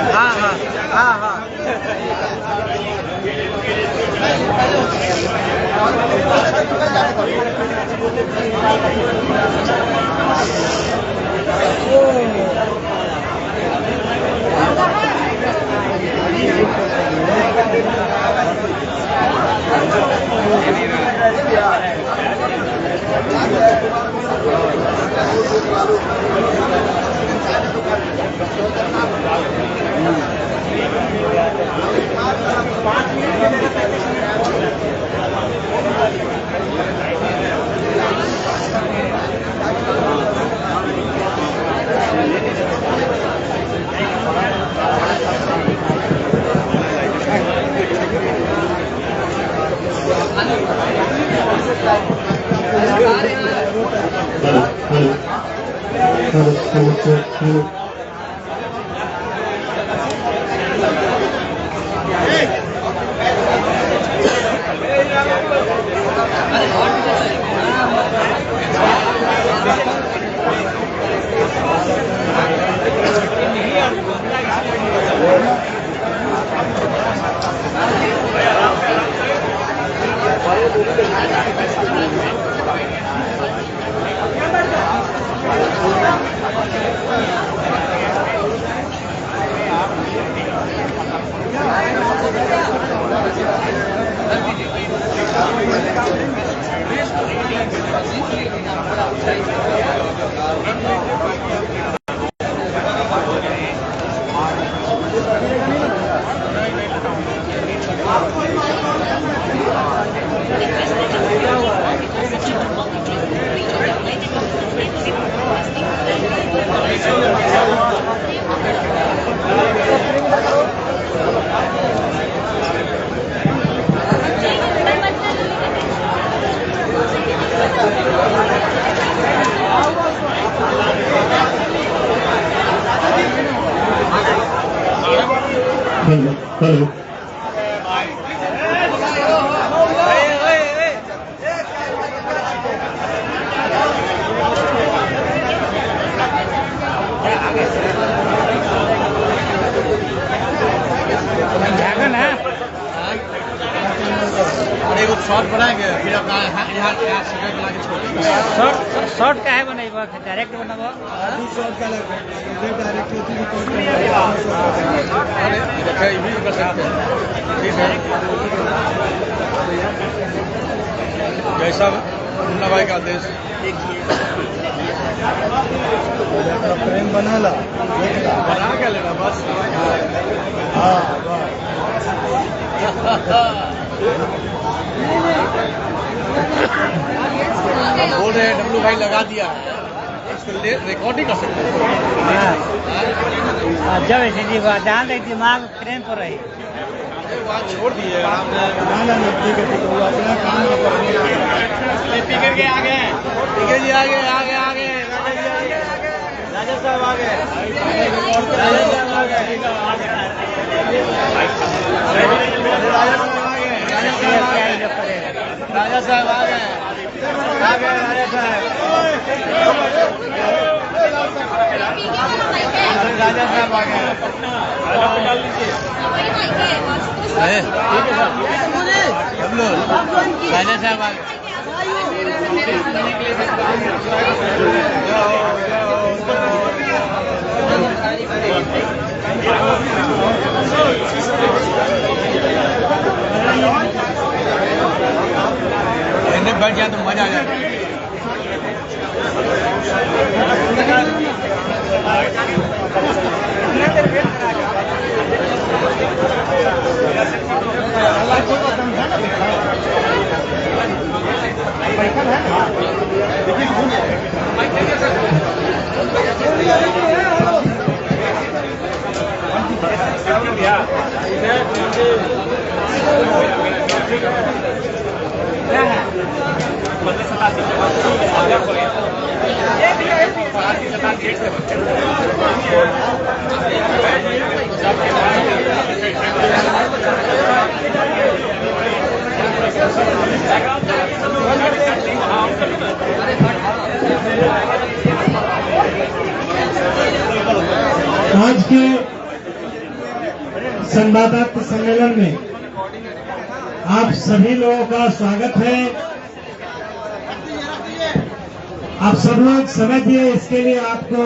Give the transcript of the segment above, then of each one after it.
हाँ हाँ हाँ हाँ हेलो शॉर्ट बनाएंगे फिर अपना यहाँ सिगरेट बना के छोड़ शॉर्ट का है बनाइबा डायरेक्ट बनाबा शॉर्ट का लगे डायरेक्ट होती है ये भी कर सकते हैं ठीक है जैसा मुन्ना भाई का आदेश फ्रेम बना ला बना के लेना बस हाँ बोल रहे हैं डब्लू भाई लगा दिया इसको रिकॉर्ड ही कर सकते हैं जब ऐसी ध्यान रहे दिमाग फ्रेम पर रही छोड़ दिए ठीक है वो अपना काम स्पीकर के आगे स्पीकर जी आगे आगे आगे राजा साहब आगे राजा साहब आ गए राजा साहब आ गए राजा साहब आ गए बैठ जाए तो मजा आ जाए Yeah. आज के संवाददाता सम्मेलन में आप सभी लोगों का स्वागत है। आप सब लोग समय दिए, इसके लिए आपको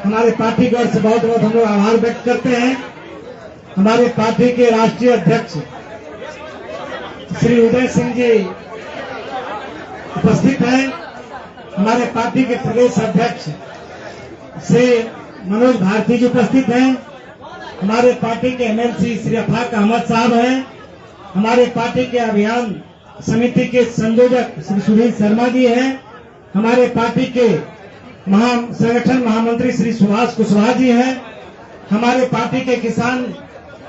हमारे पार्टी की ओर से बहुत बहुत हम लोग आभार व्यक्त करते हैं। हमारे पार्टी के राष्ट्रीय अध्यक्ष श्री उदय सिंह जी उपस्थित हैं। हमारे पार्टी के प्रदेश अध्यक्ष श्री मनोज भारती जी उपस्थित हैं। हमारे पार्टी के एमएलसी श्री अफाक अहमद साहब हैं। हमारे पार्टी के अभियान समिति के संयोजक श्री सुधीर शर्मा जी हैं। हमारे पार्टी के संगठन महामंत्री श्री सुभाष कुशवाहा जी हैं। हमारे पार्टी के किसान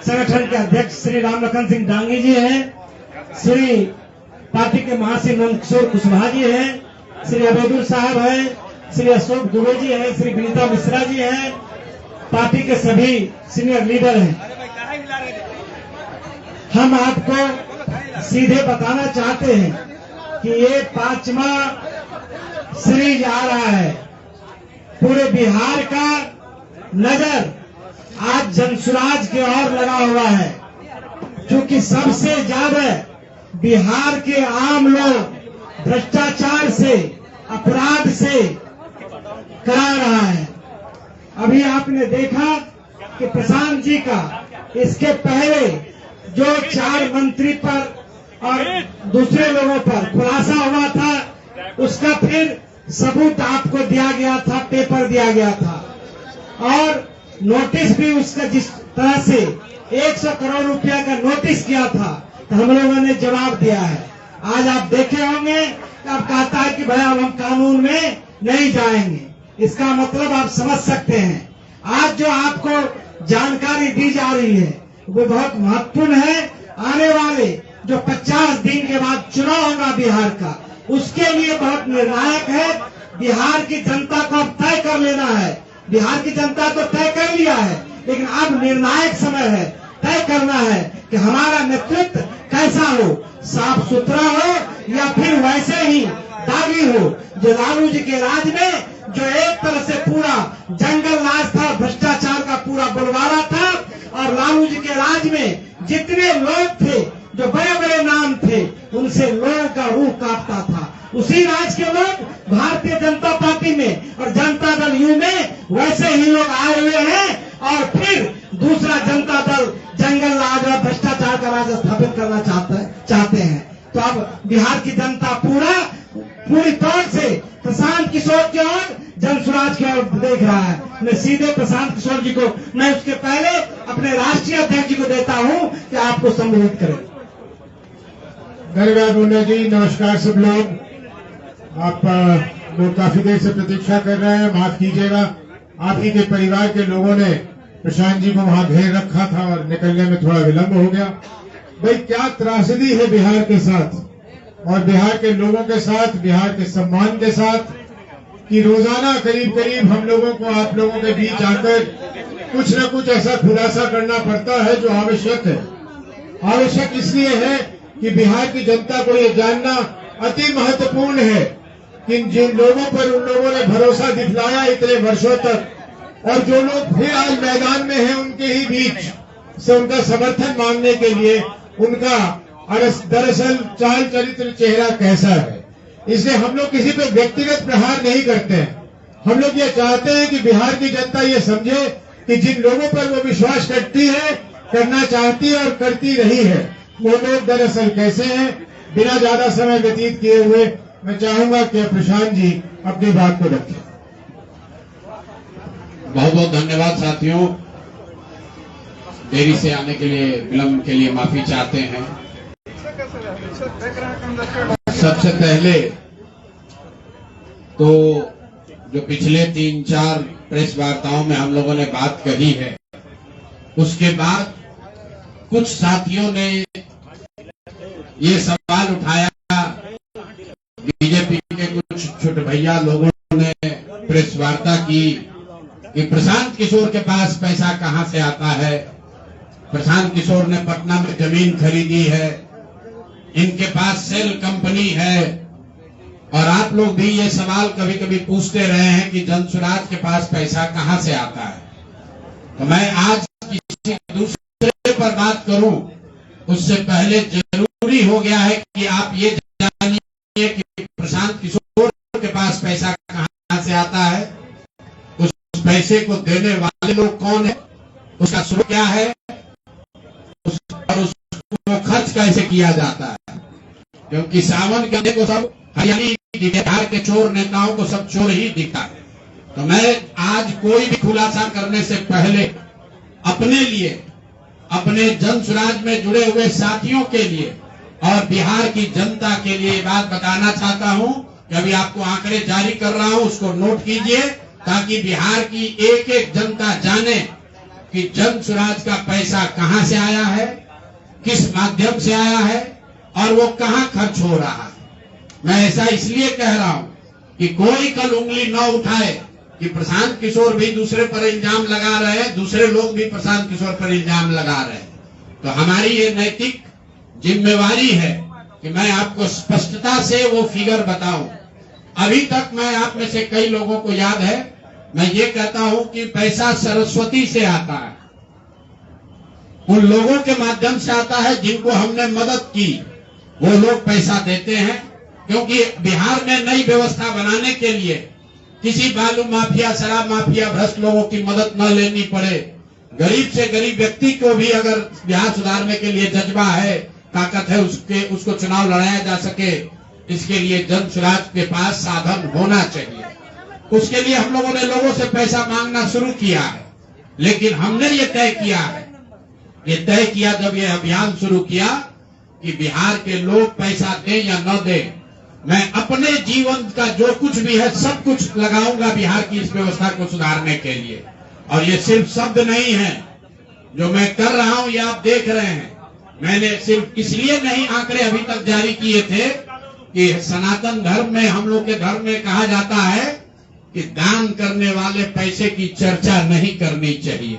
संगठन के अध्यक्ष श्री रामलखन सिंह डांगी जी हैं। श्री पार्टी के महासचिव नंदकिशोर कुशवाहा जी हैं। श्री अबेदुल साहब हैं। श्री अशोक दुबे जी हैं। श्री विनीता मिश्रा जी हैं। पार्टी के सभी सीनियर लीडर हैं। हम आपको सीधे बताना चाहते हैं कि ये 5वां सीरीज आ रहा है। पूरे बिहार का नजर आज जनसुराज की ओर लगा हुआ है, क्योंकि सबसे ज्यादा बिहार के आम लोग भ्रष्टाचार से, अपराध से करा रहा है। अभी आपने देखा कि प्रशांत जी का इसके पहले जो 4 मंत्री पर और दूसरे लोगों पर खुलासा हुआ था, उसका फिर सबूत आपको दिया गया था, पेपर दिया गया था और नोटिस भी उसका जिस तरह से 100 करोड़ रुपया का नोटिस किया था, तो हम लोगों ने जवाब दिया है। आज आप देखे होंगे, अब कहता है कि भाई अब हम कानून में नहीं जाएंगे। इसका मतलब आप समझ सकते हैं। आज जो आपको जानकारी दी जा रही है वो बहुत महत्वपूर्ण है। आने वाले जो 50 दिन के बाद चुनाव होगा बिहार का, उसके लिए बहुत निर्णायक है। बिहार की जनता को अब तय कर लेना है। बिहार की जनता तो तय कर लिया है, लेकिन अब निर्णायक समय है, तय करना है कि हमारा नेतृत्व कैसा हो, साफ सुथरा हो या फिर वैसे ही दागी हो। जो लालू जी के राज में जो एक तरह से पूरा जंगल राज था, भ्रष्टाचार का पूरा बोलबाला था, और लालू जी के राज में जितने लोग थे, जो बड़े बड़े नाम थे, उनसे लोगों का रूह कांपता था। उसी राज के लोग भारतीय जनता पार्टी में और जनता दल यू में वैसे ही लोग आए हुए हैं, और फिर दूसरा जनता दल जंगल राज और भ्रष्टाचार का राज स्थापित करना चाहते हैं। तो अब बिहार की जनता पूरी तौर से प्रशांत किशोर की ओर, जनसुराज की ओर देख रहा है। मैं सीधे प्रशांत किशोर जी को, मैं उसके पहले अपने राष्ट्रीय अध्यक्ष जी को देता हूं कि आपको संबोधित करें। धन्यवाद मुन्ना जी। नमस्कार सब लोग। आप लोग काफी देर से प्रतीक्षा कर रहे हैं, माफ कीजिएगा। आप ही के परिवार के लोगों ने प्रशांत जी को वहां घेर रखा था और निकलने में थोड़ा विलंब हो गया। भाई क्या त्रासदी है बिहार के साथ और बिहार के लोगों के साथ, बिहार के सम्मान के साथ, कि रोजाना करीब करीब हम लोगों को आप लोगों के बीच आकर कुछ न कुछ ऐसा खुलासा करना पड़ता है जो आवश्यक है। आवश्यक इसलिए है कि बिहार की जनता को ये जानना अति महत्वपूर्ण है कि जिन लोगों पर उन लोगों ने भरोसा दिखलाया इतने वर्षों तक, और जो लोग फिर आज मैदान में हैं, उनके ही बीच से उनका समर्थन मांगने के लिए उनका दरअसल चाल चरित्र चेहरा कैसा है। इसलिए हम लोग किसी पे व्यक्तिगत प्रहार नहीं करते हैं। हम लोग ये चाहते हैं कि बिहार की जनता ये समझे कि जिन लोगों पर वो विश्वास करती है, करना चाहती है और करती रही है, वो लोग दरअसल कैसे हैं। बिना ज्यादा समय व्यतीत किए हुए मैं चाहूंगा कि प्रशांत जी अपनी बात को रखें। बहुत बहुत धन्यवाद साथियों। देरी से आने के लिए, विलंब के लिए माफी चाहते हैं। सबसे पहले तो जो पिछले 3-4 प्रेस वार्ताओं में हम लोगों ने बात कही है, उसके बाद कुछ साथियों ने ये सवाल उठाया, बीजेपी के कुछ छोटे भैया लोगों ने प्रेस वार्ता की कि प्रशांत किशोर के पास पैसा कहां से आता है। प्रशांत किशोर ने पटना में जमीन खरीदी है, इनके पास सेल कंपनी है, और आप लोग भी ये सवाल कभी कभी पूछते रहे हैं कि जनसुराज के पास पैसा कहां से आता है। तो मैं आज किसी दूसरे पर बात करूं उससे पहले जरूरी हो गया है कि आप ये जानिए कि प्रशांत किशोर के पास पैसा कहां से आता है, उस पैसे को देने वाले लोग कौन है, उसका स्रोत क्या है, और उसको खर्च कैसे किया जाता है। क्योंकि सावन के को सब हरियाणी बिहार के चोर नेताओं को सब चोर ही दिखता है। तो मैं आज कोई भी खुलासा करने से पहले अपने लिए, अपने जनसुराज में जुड़े हुए साथियों के लिए और बिहार की जनता के लिए बात बताना चाहता हूं कि अभी आपको आंकड़े जारी कर रहा हूं, उसको नोट कीजिए ताकि बिहार की एक एक जनता जाने कि जनसुराज का पैसा कहां से आया है, किस माध्यम से आया है और वो कहां खर्च हो रहा है। मैं ऐसा इसलिए कह रहा हूं कि कोई कल उंगली न उठाए कि प्रशांत किशोर भी दूसरे पर इल्जाम लगा रहे हैं, दूसरे लोग भी प्रशांत किशोर पर इल्जाम लगा रहे हैं। तो हमारी ये नैतिक जिम्मेवारी है कि मैं आपको स्पष्टता से वो फिगर बताऊं। अभी तक मैं आप में से कई लोगों को याद है, मैं ये कहता हूं कि पैसा सरस्वती से आता है, उन लोगों के माध्यम से आता है जिनको हमने मदद की, वो लोग पैसा देते हैं। क्योंकि बिहार में नई व्यवस्था बनाने के लिए किसी बालू माफिया, शराब माफिया, भ्रष्ट लोगों की मदद न लेनी पड़े, गरीब से गरीब व्यक्ति को भी अगर बिहार सुधारने के लिए जज्बा है, ताकत है, उसको चुनाव लड़ाया जा सके, इसके लिए जनसुराज के पास साधन होना चाहिए। उसके लिए हम लोगों ने लोगों से पैसा मांगना शुरू किया है, लेकिन हमने ये तय किया जब ये अभियान शुरू किया कि बिहार के लोग पैसा दें या न दें, मैं अपने जीवन का जो कुछ भी है सब कुछ लगाऊंगा बिहार की इस व्यवस्था को सुधारने के लिए। और ये सिर्फ शब्द नहीं है जो मैं कर रहा हूं, ये आप देख रहे हैं। मैंने सिर्फ इसलिए नहीं आंकड़े अभी तक जारी किए थे कि सनातन धर्म में, हम लोग के धर्म में कहा जाता है कि दान करने वाले पैसे की चर्चा नहीं करनी चाहिए।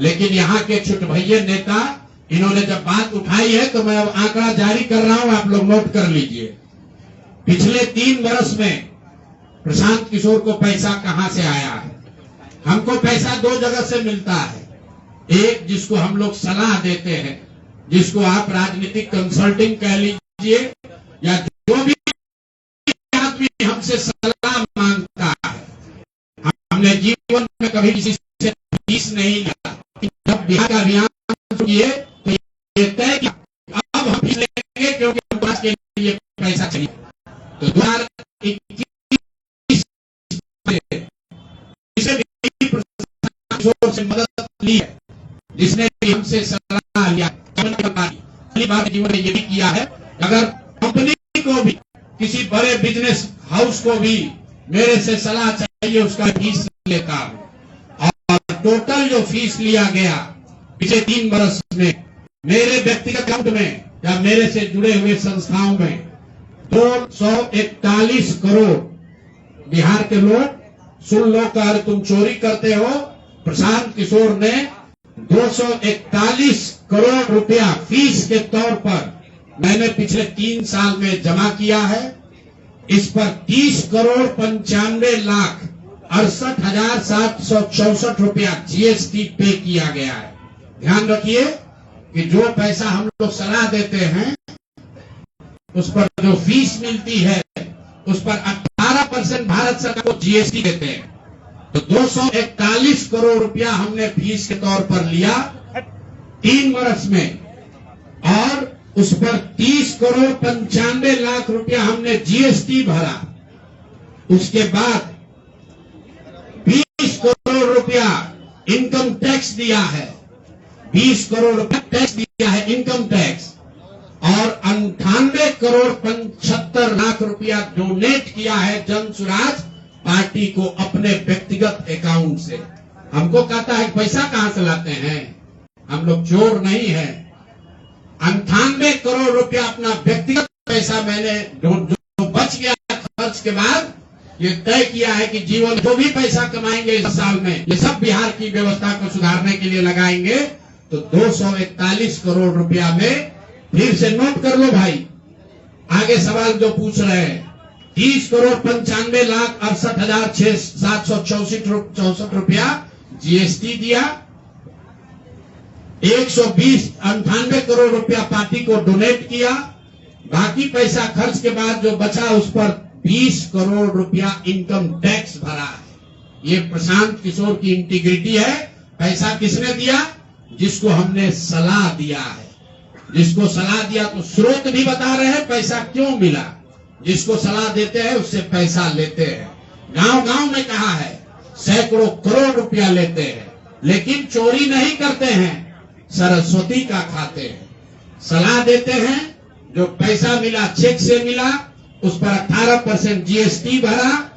लेकिन यहाँ के छुटभैये नेता, इन्होंने जब बात उठाई है तो मैं अब आंकड़ा जारी कर रहा हूं, आप लोग नोट कर लीजिए। पिछले 3 वर्ष में प्रशांत किशोर को पैसा कहां से आया है। हमको पैसा 2 जगह से मिलता है। एक, जिसको हम लोग सलाह देते हैं, जिसको आप राजनीतिक कंसल्टिंग कह लीजिए, या जो भी आदमी हमसे सलाह मांगता है। हमने जीवन में कभी किसी से फीस नहीं लिया। जब बिहार का अभियान शुरू किए तो ये तय किया अब हम फीस लेंगे क्योंकि हमको के लिए पैसा चाहिए। तो 2021 से मदद ली है, जिसने भी हमसे सलाह लिया। पहली बार जीवन में ये भी किया है, अगर कंपनी को भी, किसी बड़े बिजनेस हाउस को भी मेरे से सलाह चाहिए, उसका फीस लेता हूं। और टोटल जो फीस लिया गया पिछले 3 वर्ष में मेरे व्यक्तिगत अकाउंट में या मेरे से जुड़े हुए संस्थाओं में 241 करोड़। बिहार के लोग सुन लो, कर तुम चोरी करते हो, प्रशांत किशोर ने 241 करोड़ रुपया फीस के तौर पर मैंने पिछले 3 साल में जमा किया है। इस पर 30 करोड़ 95 लाख 68,764 रुपया जीएसटी पे किया गया है। ध्यान रखिए कि जो पैसा हम लोग सलाह देते हैं, उस पर जो फीस मिलती है, उस पर 18% भारत सरकार को जीएसटी देते हैं। तो 241 करोड़ रुपया हमने फीस के तौर पर लिया 3 वर्ष में, और उस पर 30 करोड़ 95 लाख रुपया हमने जीएसटी भरा। उसके बाद 20 करोड़ रुपया इनकम टैक्स दिया है, 20 करोड़ रुपया टैक्स दिया है, इनकम टैक्स, और 98 करोड़ 75 लाख रुपया डोनेट किया है जनसुराज पार्टी को अपने व्यक्तिगत अकाउंट से। हमको कहता है पैसा कहां से लाते हैं, हम लोग चोर नहीं है। 98 करोड़ रुपया अपना व्यक्तिगत पैसा मैंने जो बच गया खर्च के बाद ये तय किया है कि जीवन जो भी पैसा कमाएंगे इस साल में, ये सब बिहार की व्यवस्था को सुधारने के लिए लगाएंगे। तो 241 करोड़ रुपया में, फिर से नोट कर लो भाई, आगे सवाल जो पूछ रहे हैं, 30,95,68,764 रुपया जीएसटी दिया, 198 करोड़ रुपया पार्टी को डोनेट किया, बाकी पैसा खर्च के बाद जो बचा उस पर 20 करोड़ रुपया इनकम टैक्स भरा है। ये प्रशांत किशोर की इंटीग्रिटी है। पैसा किसने दिया? जिसको हमने सलाह दिया है। जिसको सलाह दिया तो स्रोत भी बता रहे हैं पैसा क्यों मिला। जिसको सलाह देते हैं उससे पैसा लेते हैं। गांव गांव में कहा है, सैकड़ों करोड़ रुपया लेते हैं, लेकिन चोरी नहीं करते हैं, सरस्वती का खाते हैं। सलाह देते हैं, जो पैसा मिला चेक से मिला, उस पर 18% जीएसटी भरा,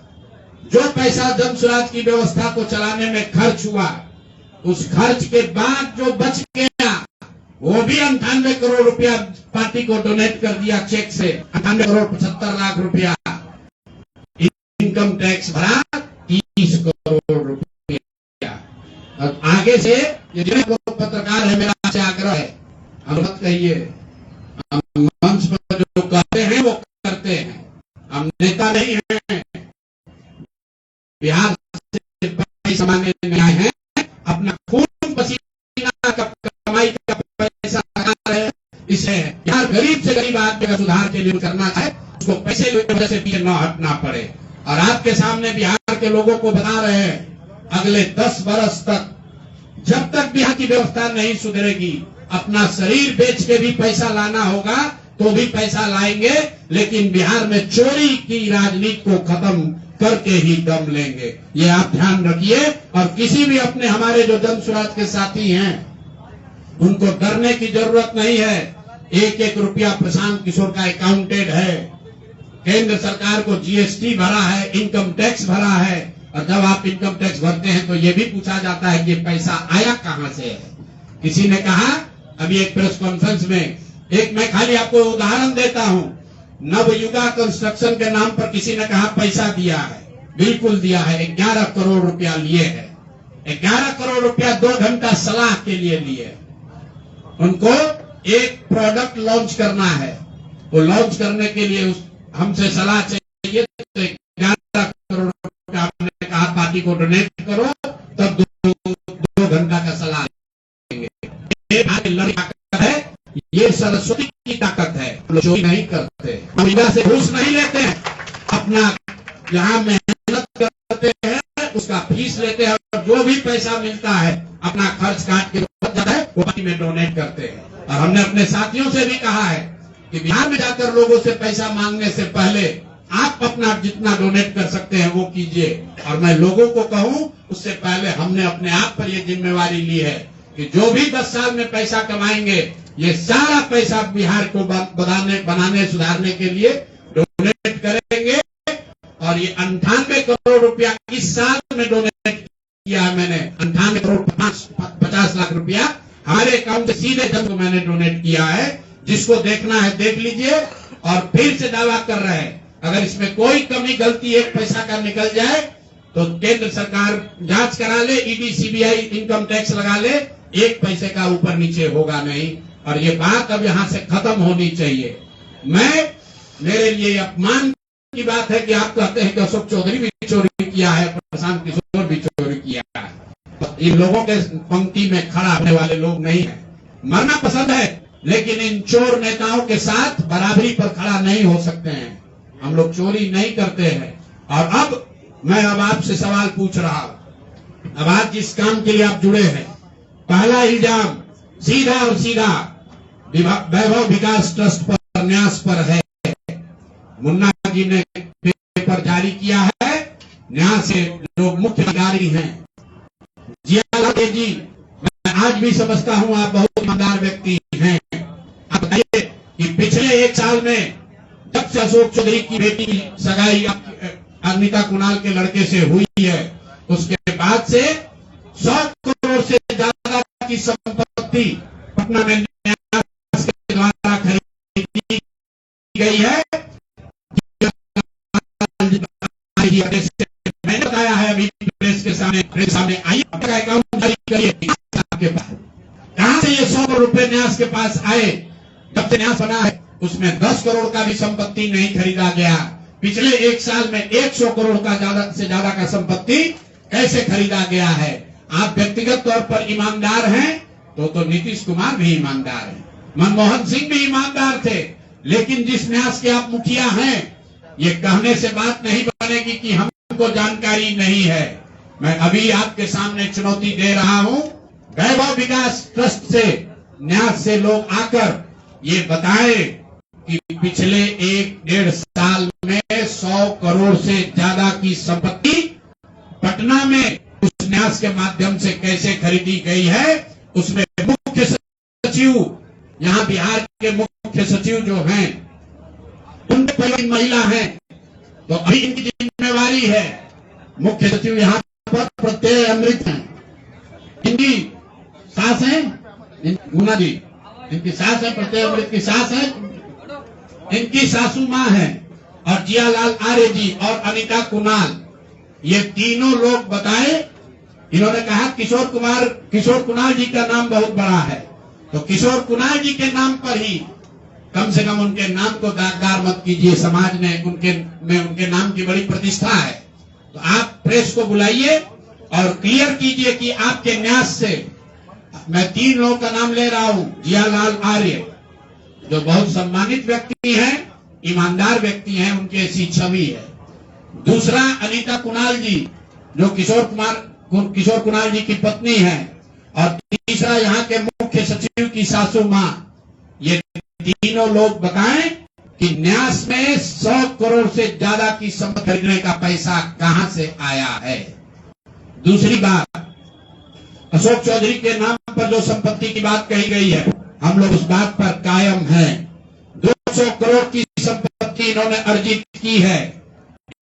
जो पैसा जन स्वराज की व्यवस्था को चलाने में खर्च हुआ, उस खर्च के बाद जो बच गया वो भी 98 करोड़ रुपया पार्टी को डोनेट कर दिया चेक से, 98 करोड़ 75 लाख रुपया। इनकम टैक्स भरा 30 करोड़ रुपया। और आगे से ये जो पत्रकार है, मेरा आपसे आग्रह है, हम मत कहिए, हम मंच पर जो कहते हैं वो करते हैं। हम नेता नहीं हैं, बिहार से पैसा मांगने नहीं आए हैं, अपना खून पसीना का कमाई का पैसा लगा रहे हैं। इसे बिहार गरीब से गरीब आदमी का सुधार के लिए करना चाहे, उसको पैसे की वजह से पीछे न हटना पड़े। और आपके सामने बिहार के लोगों को बता रहे हैं, अगले 10 बरस तक जब तक बिहार की व्यवस्था नहीं सुधरेगी, अपना शरीर बेच के भी पैसा लाना होगा तो भी पैसा लाएंगे, लेकिन बिहार में चोरी की राजनीति को खत्म करके ही दम लेंगे। ये आप ध्यान रखिए। और किसी भी अपने हमारे जो जन स्वराज के साथी हैं, उनको डरने की जरूरत नहीं है। 1-1 रुपया प्रशांत किशोर का अकाउंटेड है। केंद्र सरकार को जीएसटी भरा है, इनकम टैक्स भरा है। और जब आप इनकम टैक्स भरते हैं तो ये भी पूछा जाता है कि पैसा आया कहां से है। किसी ने कहा अभी एक प्रेस कॉन्फ्रेंस में, एक मैं खाली आपको उदाहरण देता हूं, नवयुगा कंस्ट्रक्शन के नाम पर किसी ने कहा पैसा दिया है। बिल्कुल दिया है, 11 करोड़ रुपया लिए है। 11 करोड़ रुपया 2 घंटा सलाह के लिए लिए। उनको एक प्रोडक्ट लॉन्च करना है, वो लॉन्च करने के लिए हमसे सलाह चाहिए, तो 11 करोड़ रुपया हमने कहा पार्टी को डोनेट करो, तब 2 घंटा का सलाह देंगे। है, ये सरस्वती की ताकत है। चोरी नहीं करते, हम से घूस नहीं लेते हैं, अपना जहां मेहनत करते हैं उसका फीस लेते हैं, और जो भी पैसा मिलता है अपना खर्च काट के जाता है वो पार्टी में डोनेट करते हैं। और हमने अपने साथियों से भी कहा है कि बिहार में जाकर लोगों से पैसा मांगने से पहले आप अपना जितना डोनेट कर सकते हैं वो कीजिए। और मैं लोगों को कहूं, उससे पहले हमने अपने आप पर यह जिम्मेवारी ली है कि जो भी 10 साल में पैसा कमाएंगे, ये सारा पैसा बिहार को बनाने सुधारने के लिए डोनेट करेंगे। और ये 98 करोड़ रुपया इस साल में डोनेट किया है मैंने। 98 करोड़ 50 लाख रुपया हमारे अकाउंट से सीधे जन को मैंने डोनेट किया है। जिसको देखना है देख लीजिए। और फिर से दावा कर रहे हैं, अगर इसमें कोई कमी गलती 1 पैसा का निकल जाए तो केंद्र सरकार जांच करा ले, ईडी सीबीआई इनकम टैक्स लगा ले, 1 पैसे का ऊपर नीचे होगा नहीं। और ये बात अब यहां से खत्म होनी चाहिए। मेरे लिए अपमान की बात है कि आप कहते हैं कि अशोक चौधरी भी चोरी किया है, प्रशांत किशोर भी चोरी किया है। तो इन लोगों के पंक्ति में खड़ा होने वाले लोग नहीं है। मरना पसंद है, लेकिन इन चोर नेताओं के साथ बराबरी पर खड़ा नहीं हो सकते हैं। हम लोग चोरी नहीं करते हैं। और अब मैं आपसे सवाल पूछ रहा हूं। अब आज जिस काम के लिए आप जुड़े हैं, पहला इल्जाम सीधा और सीधा वैभव विकास ट्रस्ट पर न्यास पर है। मुन्ना जी ने पेपर जारी किया है, न्यास से जो मुख्य अधिकारी हैं जियालाल जी, मैं आज भी समझता हूं आप बहुत ईमानदार व्यक्ति हैं। आप बताइए कि पिछले 1 साल में जब से अशोक चौधरी की बेटी की सगाई अनिता कुणाल के लड़के से हुई है, उसके बाद से 100 करोड़ से ज्यादा की संपत्ति पटना में न्यास के द्वारा खरीदी गई है। मेरे सामने आइए, आपका अकाउंट जारी करिए आपके पास। कहां से ये 100 करोड़ रुपए न्यास के पास आए? जब से न्यास बना है उसमें 10 करोड़ का भी संपत्ति नहीं खरीदा गया। पिछले एक साल में 100 करोड़ का ज्यादा से ज्यादा का संपत्ति कैसे खरीदा गया है? आप व्यक्तिगत तौर पर ईमानदार हैं तो नीतीश कुमार भी ईमानदार हैं, मनमोहन सिंह भी ईमानदार थे, लेकिन जिस न्यास के आप मुखिया हैं, ये कहने से बात नहीं बनेगी कि हमको जानकारी नहीं है। मैं अभी आपके सामने चुनौती दे रहा हूं, वैभव विकास ट्रस्ट से न्यास से लोग आकर ये बताएं कि पिछले 1-1.5 साल में 100 करोड़ से ज्यादा की संपत्ति पटना में उस न्यास के माध्यम से कैसे खरीदी गई है। उसमें मुख्य सचिव, यहाँ बिहार के मुख्य सचिव जो हैं, उनके पहले महिला हैं, तो अभी इनकी जिम्मेवारी है। मुख्य सचिव यहाँ पर प्रत्यय अमृत हैं, इनकी सास है गुना जी, इनकी सास है, प्रत्यय अमृत की सास है, इनकी सासू माँ है, और जियालाल आर्य जी और अनिता कुणाल, ये तीनों लोग बताए। इन्होंने कहा किशोर कुणाल जी का नाम बहुत बड़ा है, तो किशोर कुणाल जी के नाम पर ही कम से कम उनके नाम को दागदार मत कीजिए। समाज ने उनके नाम की बड़ी प्रतिष्ठा है। तो आप प्रेस को बुलाइए और क्लियर कीजिए कि आपके न्यास से, मैं 3 लोगों का नाम ले रहा हूं, जियालाल आर्य जो बहुत सम्मानित व्यक्ति हैं, ईमानदार व्यक्ति हैं, उनकी ऐसी छवि है। दूसरा अनीता कुणाल जी जो किशोर कुणाल जी की पत्नी है, और तीसरा यहाँ के मुख्य सचिव की सासू माँ। ये तीनों लोग बताएं कि न्यास में 100 करोड़ से ज्यादा की संपत्ति खरीदने का पैसा कहां से आया है। दूसरी बात, अशोक चौधरी के नाम पर जो संपत्ति की बात कही गई है, हम लोग उस बात पर कायम हैं। 200 करोड़ की संपत्ति इन्होंने अर्जित की है।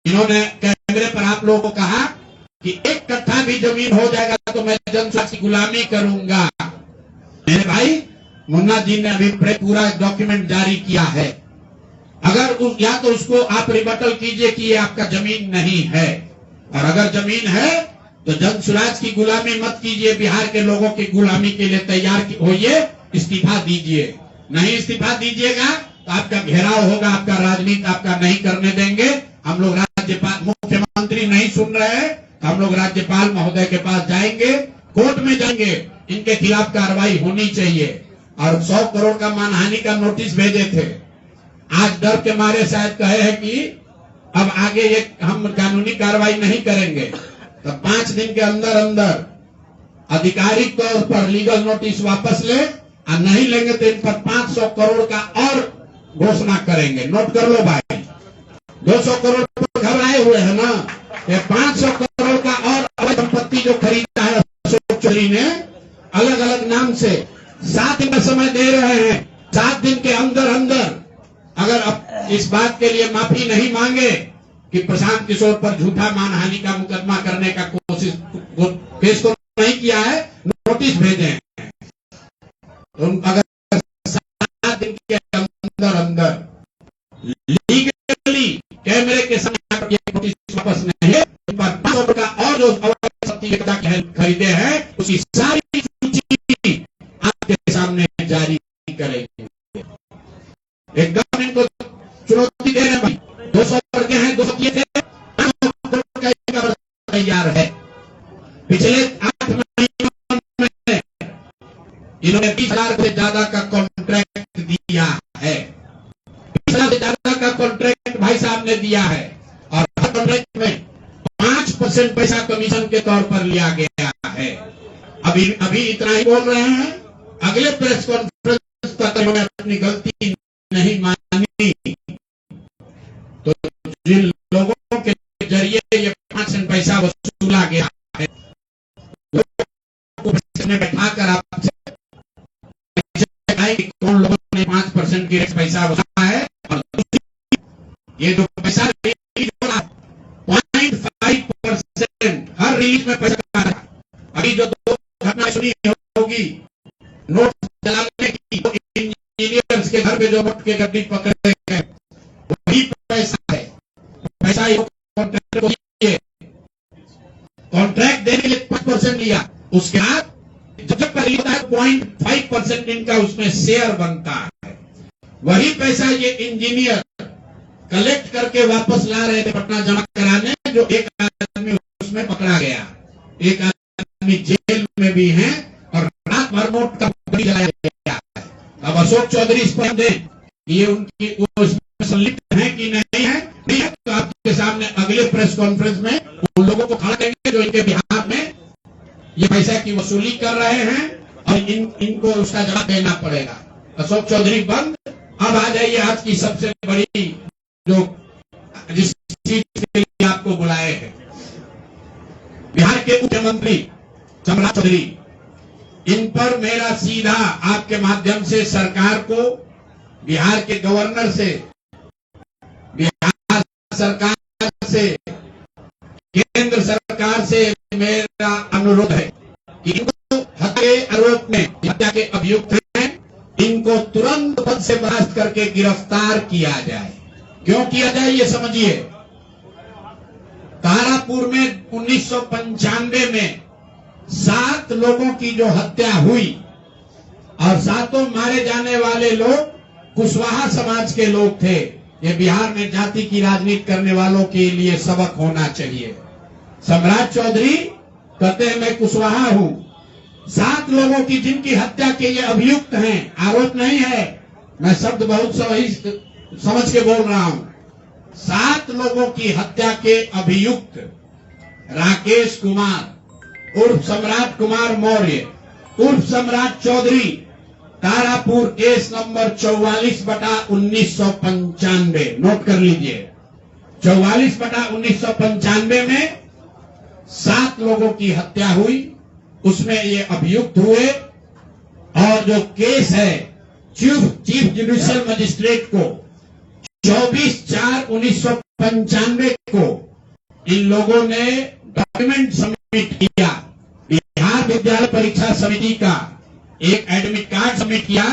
इन्होंने कैमरे पर आप लोगों को कहा कि 1 कट्ठा भी जमीन हो जाएगा तो मैं जनता की गुलामी करूंगा। मेरे भाई मुन्ना जी ने अभी पूरा डॉक्यूमेंट जारी किया है। अगर या तो उसको आप रिबटल कीजिए कि ये आपका जमीन नहीं है, और अगर जमीन है तो जन सुराज की गुलामी मत कीजिए, बिहार के लोगों की गुलामी के लिए तैयार होइए, इस्तीफा दीजिए। नहीं इस्तीफा दीजिएगा तो आपका घेराव होगा, आपका राजनीति आपका नहीं करने देंगे। हम लोग राज्यपाल, मुख्यमंत्री नहीं सुन रहे हैं, हम लोग राज्यपाल महोदय के पास जाएंगे, कोर्ट में जाएंगे, इनके खिलाफ कार्रवाई होनी चाहिए। और 100 करोड़ का मानहानि का नोटिस भेजे थे। आज डर के मारे शायद कहे हैं कि अब आगे ये हम कानूनी कार्रवाई नहीं करेंगे, तो 5 दिन के अंदर अंदर आधिकारिक तौर पर लीगल नोटिस वापस ले, और नहीं लेंगे तो इन पर 500 करोड़ का और घोषणा करेंगे। नोट कर लो भाई, 200 करोड़ पर घबराए हुए है ना, ये 500 करोड़ का और अवैध संपत्ति जो खरीदा है अशोक चौधरी ने अलग अलग नाम से, 7 दिन का समय दे रहे हैं। 7 दिन के अंदर अंदर अगर अब इस बात के लिए माफी नहीं मांगे कि प्रशांत किशोर पर झूठा मानहानि का मुकदमा करने का कोशिश केस तो नहीं किया है, नोटिस भेजे हैं, तो अगर 7 दिन के अंदर अंदर लीगली कैमरे के सामने ये नोटिस वापस नहीं है, पर 500 का और जो अवैध संपत्ति खरीदे हैं उसकी सारी सूची आपके सामने जारी करेंगे। एकदम इनको चुनौती दे रहे भाई, 200 लड़के हैं, 200 किए थे, 500 का तैयार है। पिछले 8 महीनों में इन्होंने 20,000 से ज्यादा का कॉन्ट्रैक्ट दिया है। 20,000 से ज्यादा का कॉन्ट्रैक्ट भाई साहब ने दिया है, और हर कॉन्ट्रैक्ट में 5% पैसा कमीशन के तौर पर लिया गया है। अभी इतना ही बोल रहे हैं, अगले प्रेस कॉन्फ्रेंस तक इन्होंने अपनी गलती नहीं मानी, तो जिन लोगों के जरिए ये 5% पैसा वसूला गया है, बैठाकर आपसे कौन लोगों ने 5% की पैसा वसूला है, और ये जो पैसा 0.5% हर रिलीज में पैसा है। अभी जो 2 घटना सुनी होगी नोट चलाने की, इंजीनियर्स के घर पे जो नोट के गड्डी पकड़े गए, वही पैसा है। पैसा कॉन्ट्रैक्ट देने लिया। उसके बाद जब कर लिया है 0.5% इनका उसमें शेयर बनता है। वही पैसा ये इंजीनियर कलेक्ट करके वापस ला रहे थे पटना जमा कराने, जो एक आदमी उसमें पकड़ा गया, एक आदमी जेल में भी है और रात भर नोट का जलाया गया है। अब अशोक चौधरी इस पर दें ये उनकी उसमें संलिप्त है कि नहीं है, नहीं है तो आपके सामने अगले प्रेस कॉन्फ्रेंस में उन लोगों को खड़ा करेंगे जो इनके बिहार में ये पैसा की वसूली कर रहे हैं और इनको उसका जवाब देना पड़ेगा। अशोक चौधरी बंद। अब आ जाइए आज की सबसे बड़ी जो जिस चीज के लिए आपको बुलाए हैं, बिहार के मुख्यमंत्री सम्राट चौधरी, इन पर मेरा सीधा आपके माध्यम से सरकार को, बिहार के गवर्नर से, बिहार सरकार से, केंद्र सरकार से मेरा अनुरोध है कि इनको हत्या के आरोप में, हत्या के अभियुक्त हैं, इनको तुरंत पद से बर्खास्त करके गिरफ्तार किया जाए। क्यों किया जाए ये समझिए। तारापुर में 1995 में 7 लोगों की जो हत्या हुई और 7 मारे जाने वाले लोग कुशवाहा समाज के लोग थे। ये बिहार में जाति की राजनीति करने वालों के लिए सबक होना चाहिए। सम्राट चौधरी कहते हैं मैं कुशवाहा हूं। 7 लोगों की जिनकी हत्या के ये अभियुक्त हैं, आरोप नहीं है, मैं शब्द बहुत सही समझ के बोल रहा हूं। 7 लोगों की हत्या के अभियुक्त राकेश कुमार उर्फ सम्राट कुमार मौर्य उर्फ Samrat Chaudhary, Tarapur case number 44/1995, note कर लीजिए। 44/1995 में 7 लोगों की हत्या हुई, उसमें ये अभियुक्त हुए और जो केस है चीफ जुडिशियल मजिस्ट्रेट को 24/4/1995 को इन लोगों ने डॉक्यूमेंट सबमिट किया। बिहार विद्यालय परीक्षा समिति का एक एडमिट कार्ड सबमिट किया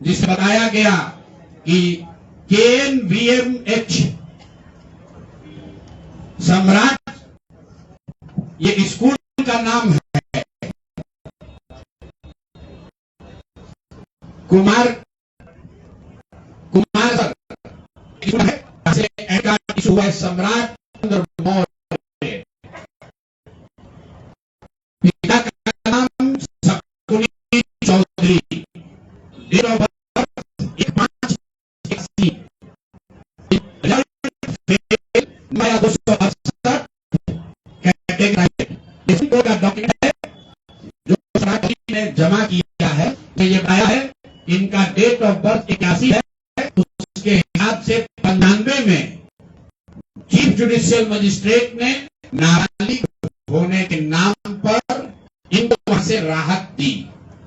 जिसमें बताया गया कि KNVMH सम्राट ये स्कूल का नाम है, कुमार सर इशू है सम्राट चंद्र मौर्य, पिता का नाम Shakuni Chaudhary, date of birth 1/5/8268, categorised का डॉक्यूमेंट है जो सम्राट ने जमा किया है। तो ये बताया है इनका डेट ऑफ बर्थ 81 है, उसके हिसाब से 95 में चीफ जुडिशियल मजिस्ट्रेट ने नाबालिग होने के नाम पर इनको वहां से राहत दी।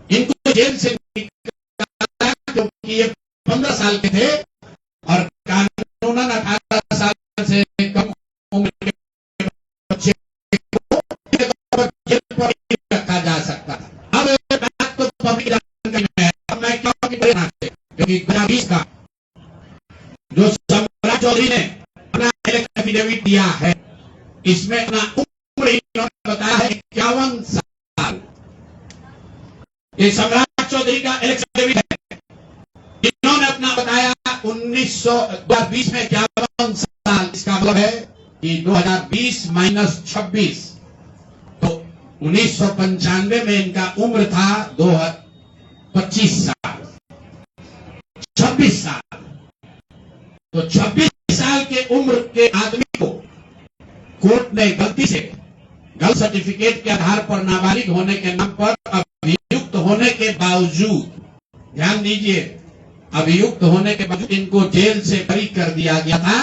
इनको जेल से निकाला क्योंकि ये 15 साल के थे और कानूनन 18 साल से कम उम्र के बच्चे को जेल पर रखा जा सकता था। अब ये बात तो पब्लिक जानकारी में है। अब मैं क्योंकि 2020 का जो सम्राट चौधरी ने अपना एफिडेविट दिया है, इसमें अपना उम्र इन्होंने बताया है 51 साल। ये सम्राट चौधरी का एफिडेविट है, इन्होंने अपना बताया 2020 में 51 साल। इसका मतलब है कि 2020 - 26 तो 1995 में इनका उम्र था 25 साल, 26 साल। तो 26 साल के उम्र के आदमी को कोर्ट ने गलती से गलत सर्टिफिकेट के आधार पर नाबालिग होने के नाम पर अभियुक्त होने के बावजूद, ध्यान दीजिए, अभियुक्त होने के बावजूद इनको जेल से बरी कर दिया गया था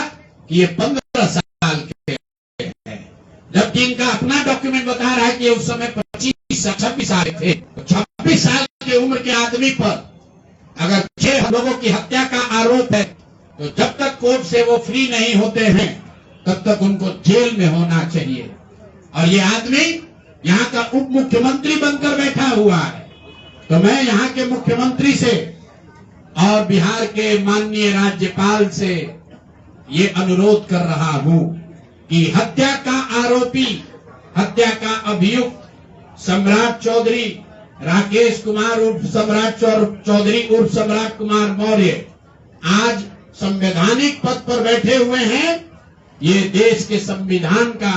कि ये 15 साल के हैं, जबकि इनका अपना डॉक्यूमेंट बता रहा है कि उस समय 26 साल थे। तो 26 साल की उम्र के आदमी पर अगर 6 लोगों की हत्या का आरोप है तो जब तक कोर्ट से वो फ्री नहीं होते हैं तब तक उनको जेल में होना चाहिए। और ये आदमी यहाँ का उप मुख्यमंत्री बनकर बैठा हुआ है। तो मैं यहाँ के मुख्यमंत्री से और बिहार के माननीय राज्यपाल से ये अनुरोध कर रहा हूं कि हत्या का आरोपी, हत्या का अभियुक्त सम्राट चौधरी राकेश कुमार उर्फ सम्राट चौधरी उर्फ सम्राट कुमार मौर्य आज संवैधानिक पद पर बैठे हुए हैं। ये देश के संविधान का,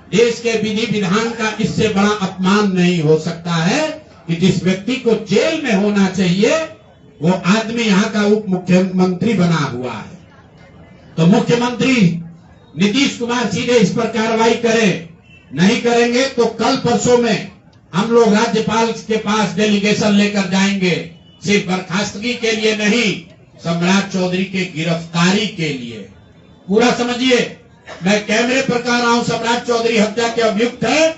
देश के विधि विधान का इससे बड़ा अपमान नहीं हो सकता है कि जिस व्यक्ति को जेल में होना चाहिए वो आदमी यहाँ का उप मुख्यमंत्री बना हुआ है। तो मुख्यमंत्री नीतीश कुमार सीधे इस पर कार्रवाई करें। नहीं करेंगे तो कल परसों में हम लोग राज्यपाल के पास डेलीगेशन लेकर जाएंगे, सिर्फ बर्खास्तगी के लिए नहीं, सम्राट चौधरी के गिरफ्तारी के लिए। पूरा समझिए, मैं कैमरे पर कह रहा हूं, सम्राट चौधरी हत्या के अभियुक्त है,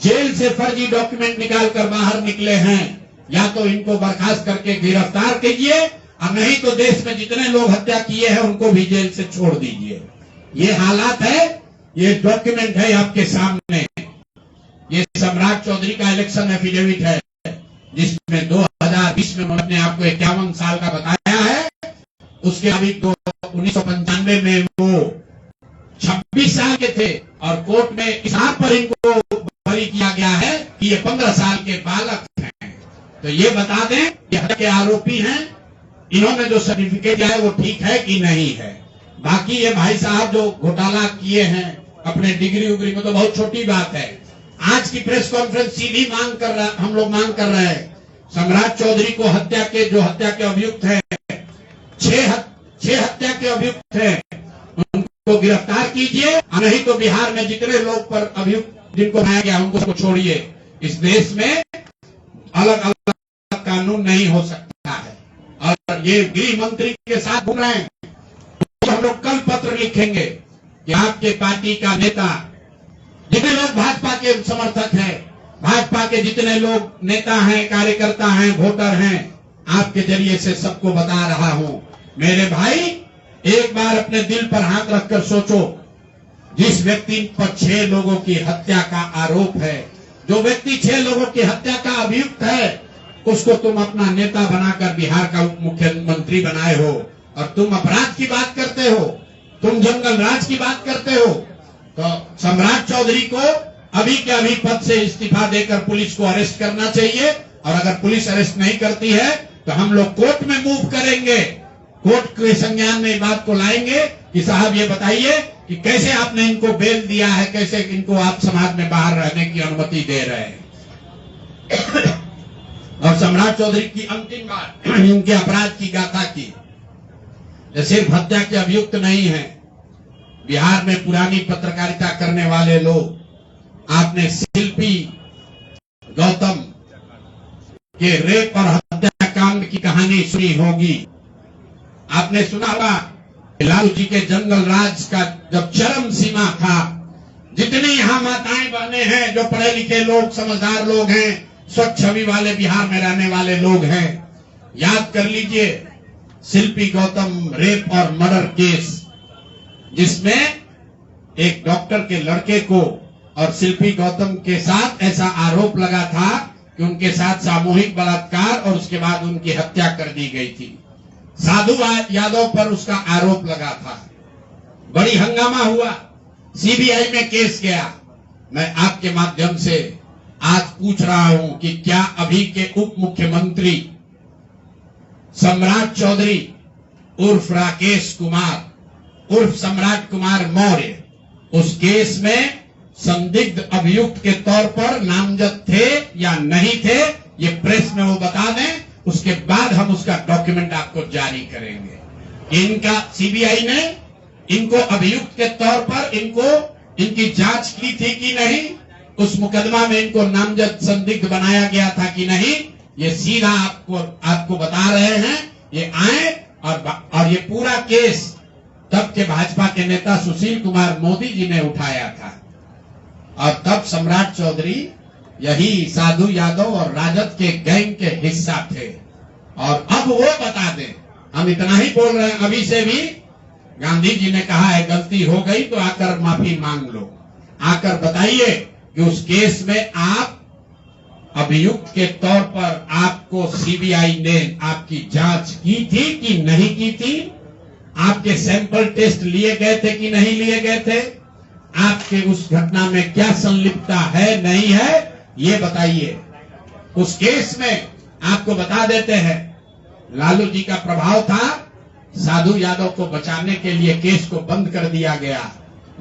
जेल से फर्जी डॉक्यूमेंट निकालकर बाहर निकले हैं। या तो इनको बर्खास्त करके गिरफ्तार कीजिए और नहीं तो देश में जितने लोग हत्या किए हैं उनको भी जेल से छोड़ दीजिए। ये हालात है, ये डॉक्यूमेंट है आपके सामने। ये सम्राट चौधरी का इलेक्शन एफिडेविट है जिसमें 2020 में उन्होंने अपने आप को 51 साल का बताया है। उसके अभी 1995 में वो 26 साल के थे और कोर्ट में इस आधार पर इनको बरी किया गया है कि ये 15 साल के बालक हैं। तो ये बता दें कि हत्या के आरोपी हैं, इन्होंने जो सर्टिफिकेट दिया है वो ठीक है कि नहीं है। बाकी ये भाई साहब जो घोटाला किए हैं अपने डिग्री उग्री में तो बहुत छोटी बात है। आज की प्रेस कॉन्फ्रेंस सीधी हम लोग मांग कर रहे हैं, सम्राट चौधरी को हत्या के अभियुक्त हैं, 6 हत्या के अभियुक्त हैं, उनको गिरफ्तार कीजिए, नहीं तो बिहार में जितने लोग पर अभियुक्त जिनको बनाया गया उनको छोड़िए। इस देश में अलग अलग कानून नहीं हो सकता है। और ये गृह मंत्री के साथ घूम रहे हैं, तो हम लोग कल पत्र लिखेंगे कि आपके पार्टी का नेता, जितने लोग भाजपा के समर्थक हैं, भाजपा के जितने लोग नेता हैं, कार्यकर्ता हैं, वोटर हैं, आपके जरिए से सबको बता रहा हूं, मेरे भाई एक बार अपने दिल पर हाथ रखकर सोचो, जिस व्यक्ति पर 6 लोगों की हत्या का आरोप है, जो व्यक्ति 6 लोगों की हत्या का अभियुक्त है, उसको तुम अपना नेता बनाकर बिहार का उप मुख्यमंत्री बनाए हो और तुम अपराध की बात करते हो, तुम जंगल राज की बात करते हो। तो सम्राट चौधरी को अभी के अभी पद से इस्तीफा देकर पुलिस को अरेस्ट करना चाहिए और अगर पुलिस अरेस्ट नहीं करती है तो हम लोग कोर्ट में मूव करेंगे, कोर्ट के संज्ञान में बात को लाएंगे कि साहब ये बताइए कि कैसे आपने इनको बेल दिया है, कैसे इनको आप समाज में बाहर रहने की अनुमति दे रहे हैं। और सम्राट चौधरी की अंतिम बात इनके अपराध की गाथा की, ये सिर्फ हत्या के अभियुक्त नहीं है, बिहार में पुरानी पत्रकारिता करने वाले लोग, आपने शिल्पी गौतम के रेप और हत्याकांड की कहानी सुनी होगी। आपने सुना होगा लालू जी के जंगल राज का जब चरम सीमा था, जितनी यहाँ माताएं बहने हैं, जो पढ़े लिखे लोग, समझदार लोग हैं, स्वच्छ छवि वाले बिहार में रहने वाले लोग हैं, याद कर लीजिए शिल्पी गौतम रेप और मर्डर केस, जिसमें एक डॉक्टर के लड़के को और शिल्पी गौतम के साथ ऐसा आरोप लगा था कि उनके साथ सामूहिक बलात्कार और उसके बाद उनकी हत्या कर दी गई थी। साधु यादव पर उसका आरोप लगा था, बड़ी हंगामा हुआ, सीबीआई में केस गया। मैं आपके माध्यम से आज पूछ रहा हूं कि क्या अभी के उप मुख्यमंत्री सम्राट चौधरी उर्फ राकेश कुमार उर्फ सम्राट कुमार मौर्य उस केस में संदिग्ध अभियुक्त के तौर पर नामजद थे या नहीं थे, ये प्रेस में वो बता दें, उसके बाद हम उसका डॉक्यूमेंट आपको जारी करेंगे। इनका सीबीआई ने इनको अभियुक्त के तौर पर इनकी जांच की थी कि नहीं, उस मुकदमा में इनको नामजद संदिग्ध बनाया गया था कि नहीं, ये सीधा आपको बता रहे हैं। ये आए और ये पूरा केस तब के भाजपा के नेता सुशील कुमार मोदी जी ने उठाया था और तब सम्राट चौधरी यही साधु यादव और राजद के गैंग के हिस्सा थे। और अब वो बता दें, हम इतना ही बोल रहे हैं, अभी से भी गांधी जी ने कहा है गलती हो गई तो आकर माफी मांग लो, आकर बताइए कि उस केस में आप अभियुक्त के तौर पर आपको सीबीआई ने आपकी जांच की थी कि नहीं की थी, आपके सैंपल टेस्ट लिए गए थे कि नहीं लिए गए थे, आपके उस घटना में क्या संलिप्तता है नहीं है, ये बताइए। उस केस में आपको बता देते हैं, लालू जी का प्रभाव था, साधु यादव को बचाने के लिए केस को बंद कर दिया गया,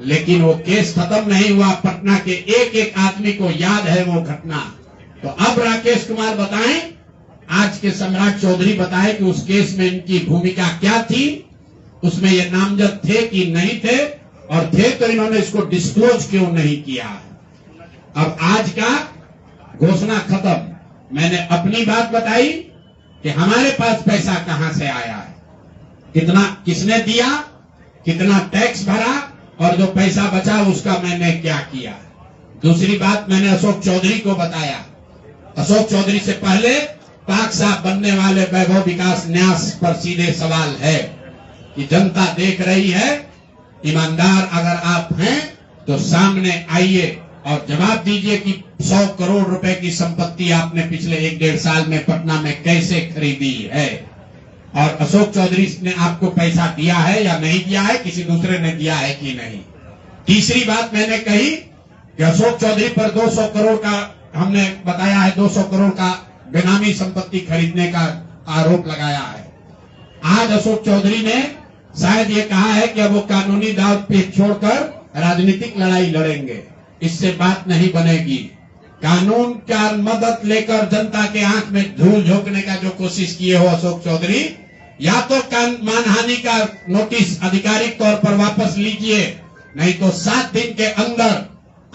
लेकिन वो केस खत्म नहीं हुआ। पटना के एक एक आदमी को याद है वो घटना। तो अब राकेश कुमार बताएं, आज के सम्राट चौधरी बताएं कि उस केस में इनकी भूमिका क्या थी, उसमें ये नामजद थे कि नहीं थे, और थे तो इन्होंने इसको डिस्क्लोज क्यों नहीं किया। अब आज का घोषणा खत्म। मैंने अपनी बात बताई कि हमारे पास पैसा कहां से आया है, कितना किसने दिया, कितना टैक्स भरा, और जो पैसा बचा उसका मैंने क्या किया। दूसरी बात मैंने अशोक चौधरी को बताया। अशोक चौधरी से पहले पाक साहब बनने वाले वैभव विकास न्यास पर सीधे सवाल है कि जनता देख रही है, ईमानदार अगर आप हैं तो सामने आइए और जवाब दीजिए कि 100 करोड़ रुपए की संपत्ति आपने पिछले 1-1.5 साल में पटना में कैसे खरीदी है, और अशोक चौधरी ने आपको पैसा दिया है या नहीं दिया है, किसी दूसरे ने दिया है कि नहीं। तीसरी बात मैंने कही कि अशोक चौधरी पर 200 करोड़ का हमने बताया है, 200 करोड़ का बेनामी संपत्ति खरीदने का आरोप लगाया है। आज अशोक चौधरी ने शायद ये कहा है कि अब वो कानूनी दाव पेच छोड़कर राजनीतिक लड़ाई लड़ेंगे। इससे बात नहीं बनेगी। कानून का मदद लेकर जनता के आंख में धूल झोंकने का जो कोशिश किए हो अशोक चौधरी, या तो मानहानि का नोटिस आधिकारिक तौर पर वापस लीजिए, नहीं तो 7 दिन के अंदर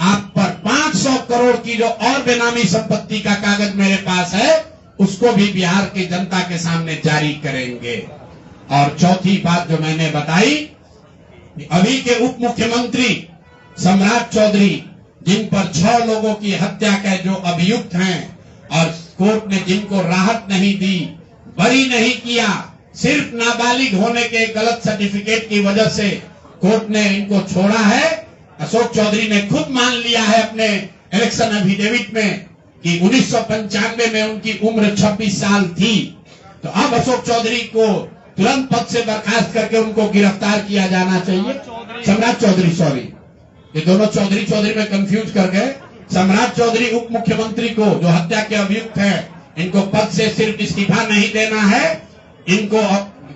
आप पर 500 करोड़ की जो और बेनामी संपत्ति का कागज मेरे पास है, उसको भी बिहार की जनता के सामने जारी करेंगे। और चौथी बात जो मैंने बताई, अभी के उप मुख्यमंत्री सम्राट चौधरी, जिन पर 6 लोगों की हत्या के जो अभियुक्त हैं, और कोर्ट ने जिनको राहत नहीं दी, बरी नहीं किया, सिर्फ नाबालिग होने के गलत सर्टिफिकेट की वजह से कोर्ट ने इनको छोड़ा है। अशोक चौधरी ने खुद मान लिया है अपने इलेक्शन एफिडेविट में कि 1995 में उनकी उम्र 26 साल थी। तो अब अशोक चौधरी को तुरंत पद से बर्खास्त करके उनको गिरफ्तार किया जाना चाहिए। सम्राट चौधरी, सॉरी, ये दोनों चौधरी में कंफ्यूज कर गए। सम्राट चौधरी उप मुख्यमंत्री को जो हत्या के अभियुक्त हैं, इनको पद से सिर्फ इस्तीफा नहीं देना है। इनको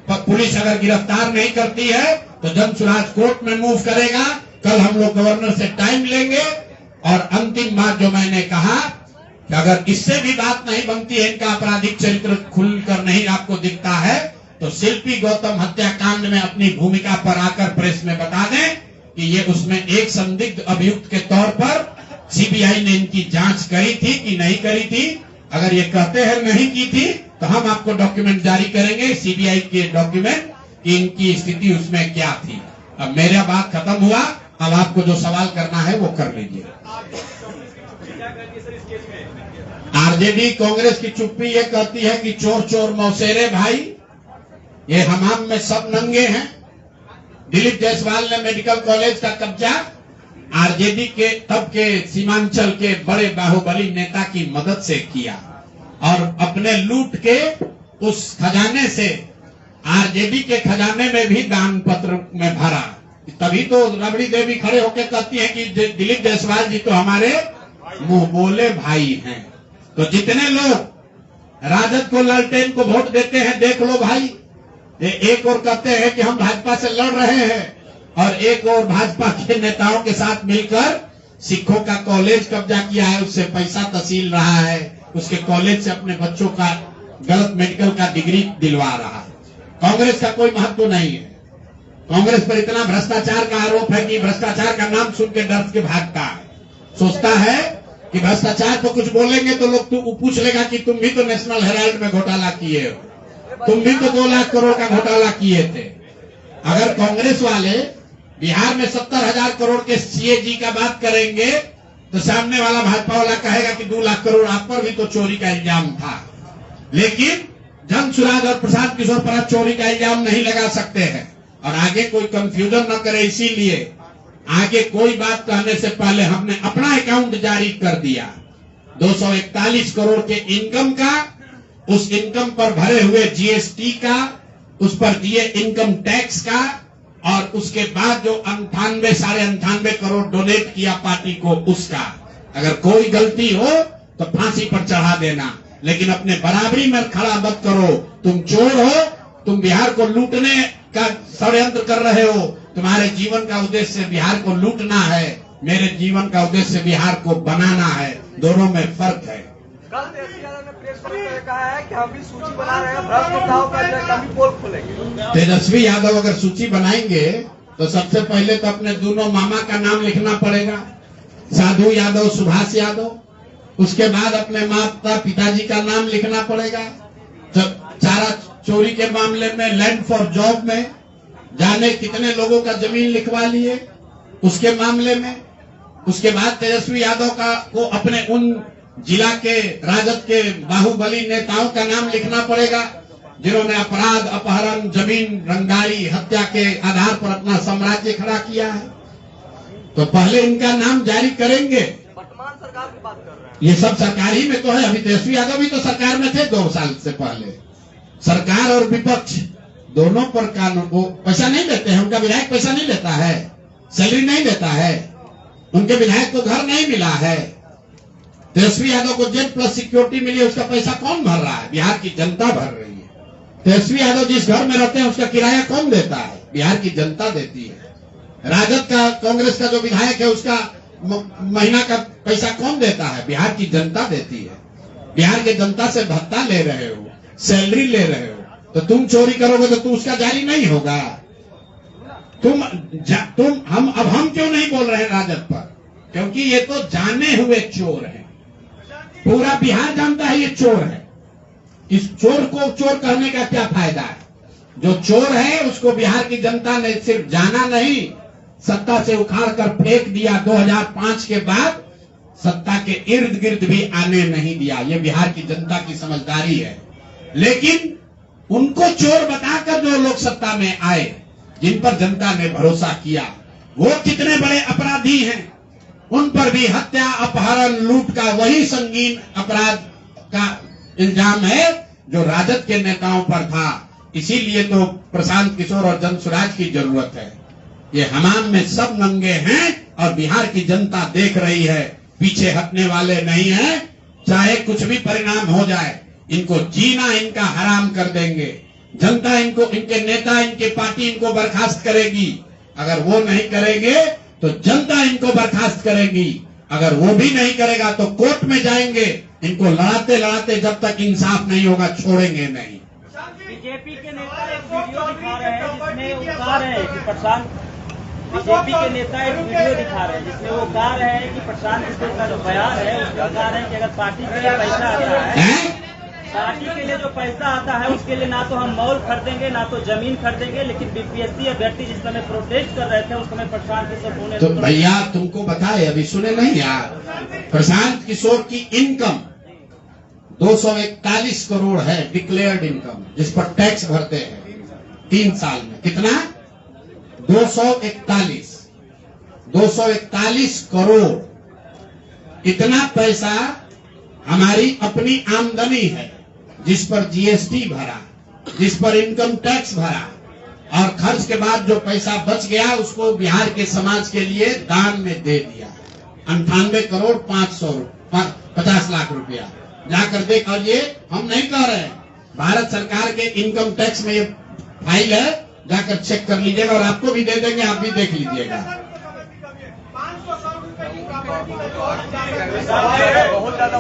पुलिस अगर गिरफ्तार नहीं करती है तो जनसुराज कोर्ट में मूव करेगा। कल हम लोग गवर्नर से टाइम लेंगे। और अंतिम बात जो मैंने कहा कि अगर इससे भी बात नहीं बनती है, इनका आपराधिक चरित्र खुलकर नहीं आपको दिखता है, तो शिल्पी गौतम हत्याकांड में अपनी भूमिका पर आकर प्रेस में बता दें कि ये उसमें एक संदिग्ध अभियुक्त के तौर पर सीबीआई ने इनकी जांच करी थी कि नहीं करी थी। अगर ये कहते हैं नहीं की थी तो हम आपको डॉक्यूमेंट जारी करेंगे, सीबीआई के डॉक्यूमेंट, कि इनकी स्थिति उसमें क्या थी। अब मेरा बात खत्म हुआ, अब आपको जो सवाल करना है वो कर लीजिए। आरजेडी कांग्रेस की चुप्पी ये कहती है कि चोर चोर मौसेरे भाई, ये हमाम में सब नंगे हैं। दिलीप जायसवाल ने मेडिकल कॉलेज का कब्जा आरजेडी के तब के सीमांचल के बड़े बाहुबली नेता की मदद से किया, और अपने लूट के उस खजाने से आरजेडी के खजाने में भी दान पत्र में भरा। तभी तो रबड़ी देवी खड़े होकर कहती है कि दिलीप जायसवाल जी तो हमारे मुंह बोले भाई हैं। तो जितने लोग राजद को, लालटेन को वोट देते हैं, देख लो भाई, एक और कहते हैं कि हम भाजपा से लड़ रहे हैं, और एक और भाजपा के नेताओं के साथ मिलकर सिखों का कॉलेज कब्जा किया है, उससे पैसा तहसील रहा है, उसके कॉलेज से अपने बच्चों का गलत मेडिकल का डिग्री दिलवा रहा है। कांग्रेस का कोई महत्व नहीं है। कांग्रेस पर इतना भ्रष्टाचार का आरोप है कि भ्रष्टाचार का नाम सुन के डर के भागता है। सोचता है कि भ्रष्टाचार तो कुछ बोलेंगे तो लोग पूछ लेगा कि तुम भी तो नेशनल हेराल्ड में घोटाला किए हो, तुम भी तो 2 लाख करोड़ का घोटाला किए थे। अगर कांग्रेस वाले बिहार में 70,000 करोड़ के सीएजी का बात करेंगे तो सामने वाला भाजपा वाला कहेगा कि 2 लाख करोड़ आप पर भी तो चोरी का इल्जाम था। लेकिन जनसुराज और प्रशांत किशोर पर चोरी का इल्जाम नहीं लगा सकते हैं। और आगे कोई कंफ्यूजन न करे, इसीलिए आगे कोई बात कहने से पहले हमने अपना अकाउंट जारी कर दिया 241 करोड़ के इनकम का, उस इनकम पर भरे हुए जीएसटी का, उस पर दिए इनकम टैक्स का, और उसके बाद जो 98 साढ़े 98 करोड़ डोनेट किया पार्टी को, उसका। अगर कोई गलती हो तो फांसी पर चढ़ा देना, लेकिन अपने बराबरी में खड़ा मत करो। तुम चोर हो, तुम बिहार को लूटने का षड्यंत्र कर रहे हो। तुम्हारे जीवन का उद्देश्य बिहार को लूटना है, मेरे जीवन का उद्देश्य बिहार को बनाना है। दोनों में फर्क है। कल तेजस्वी यादव ने प्रेस कॉन्फ्रेंस में कहा है कि हम भी सूची बना रहे हैं, भ्रष्ट नेताओं का जो है पोल खोलेंगे। तेजस्वी यादव अगर सूची बनाएंगे तो सबसे पहले तो अपने दोनों मामा का नाम लिखना पड़ेगा, साधु यादव, सुभाष यादव। उसके बाद अपने माता पिताजी का नाम लिखना पड़ेगा। चारा चोरी के मामले में, लैंड फॉर जॉब में जाने कितने लोगों का जमीन लिखवा लिए उसके मामले में। उसके बाद तेजस्वी यादव को अपने उन जिला के राजद के बाहुबली नेताओं का नाम लिखना पड़ेगा जिन्होंने अपराध, अपहरण, जमीन रंगाई, हत्या के आधार पर अपना साम्राज्य खड़ा किया है। तो पहले इनका नाम जारी करेंगे। वर्तमान सरकार की बात कर रहे हैं। ये सब सरकारी में तो है। अभी तेजस्वी यादव भी तो सरकार में थे 2 साल से पहले। सरकार और विपक्ष दोनों पर कानून, वो पैसा नहीं देते हैं। उनका विधायक पैसा नहीं लेता है, सैलरी नहीं देता है, उनके विधायक को घर नहीं मिला है। तेजस्वी यादव को जेल प्लस सिक्योरिटी मिली, उसका पैसा कौन भर रहा है? बिहार की जनता भर रही है। तेजस्वी यादव जिस घर में रहते हैं उसका किराया कौन देता है? बिहार की जनता देती है। राजद का, कांग्रेस का जो विधायक है उसका महीना का पैसा कौन देता है? बिहार की जनता देती है। बिहार की जनता से भत्ता ले रहे हो, सैलरी ले रहे हो, तो तुम चोरी करोगे तो तू उसका जारी नहीं होगा। हम क्यों नहीं बोल रहे हैं राजद पर? क्योंकि ये तो जाने हुए चोर हैं। पूरा बिहार जानता है ये चोर है। इस चोर को चोर कहने का क्या फायदा है? जो चोर है उसको बिहार की जनता ने सिर्फ जाना नहीं, सत्ता से उखाड़ कर फेंक दिया। 2005 के बाद सत्ता के इर्द गिर्द भी आने नहीं दिया। ये बिहार की जनता की समझदारी है। लेकिन उनको चोर बताकर जो लोग सत्ता में आए, जिन पर जनता ने भरोसा किया, वो कितने बड़े अपराधी हैं। उन पर भी हत्या, अपहरण, लूट का वही संगीन अपराध का इल्जाम है जो राजद के नेताओं पर था। इसीलिए तो प्रशांत किशोर और जनसुराज की जरूरत है। ये हमाम में सब नंगे हैं और बिहार की जनता देख रही है, पीछे हटने वाले नहीं है। चाहे कुछ भी परिणाम हो जाए, इनको जीना इनका हराम कर देंगे। जनता इनको, इनके नेता, इनके पार्टी इनको बर्खास्त करेगी। अगर वो नहीं करेंगे तो जनता इनको बर्खास्त करेगी। अगर वो भी नहीं करेगा तो कोर्ट में जाएंगे। इनको लड़ाते लड़ाते जब तक इंसाफ नहीं होगा छोड़ेंगे नहीं। बीजेपी के नेता एक वीडियो दिखा रहे हैं जिसमें वो कह रहे हैं कि प्रशांत, बीजेपी के नेता एक वीडियो दिखा रहे हैं जिसमें वो कह रहे हैं कि प्रशांत किशोर का जो बयान है उसमें कह रहे हैं कि अगर पार्टी के लिए पैसा आता है, पार्टी के लिए जो पैसा आता है उसके लिए ना तो हम मॉल खरीदेंगे ना तो जमीन खरीदेंगे। लेकिन बीपीएससी अभ्यर्थी जिस समय प्रोटेस्ट कर रहे थे उस समय प्रशांत किशोर पुणे तो भैया तुमको बताए, अभी सुने नहीं यार, प्रशांत किशोर की इनकम 241 करोड़ है, डिक्लेयर्ड इनकम, जिस पर टैक्स भरते हैं 3 साल में। कितना? 241 करोड़। इतना पैसा हमारी अपनी आमदनी है, जिस पर जीएसटी भरा, जिस पर इनकम टैक्स भरा, और खर्च के बाद जो पैसा बच गया उसको बिहार के समाज के लिए दान में दे दिया। 98 करोड़ 50 लाख रुपया जाकर देख। और ये हम नहीं कह रहे हैं, भारत सरकार के इनकम टैक्स में ये फाइल है, जाकर चेक कर लीजिएगा और आपको भी दे देंगे, आप भी देख लीजिएगा। बहुत ज्यादा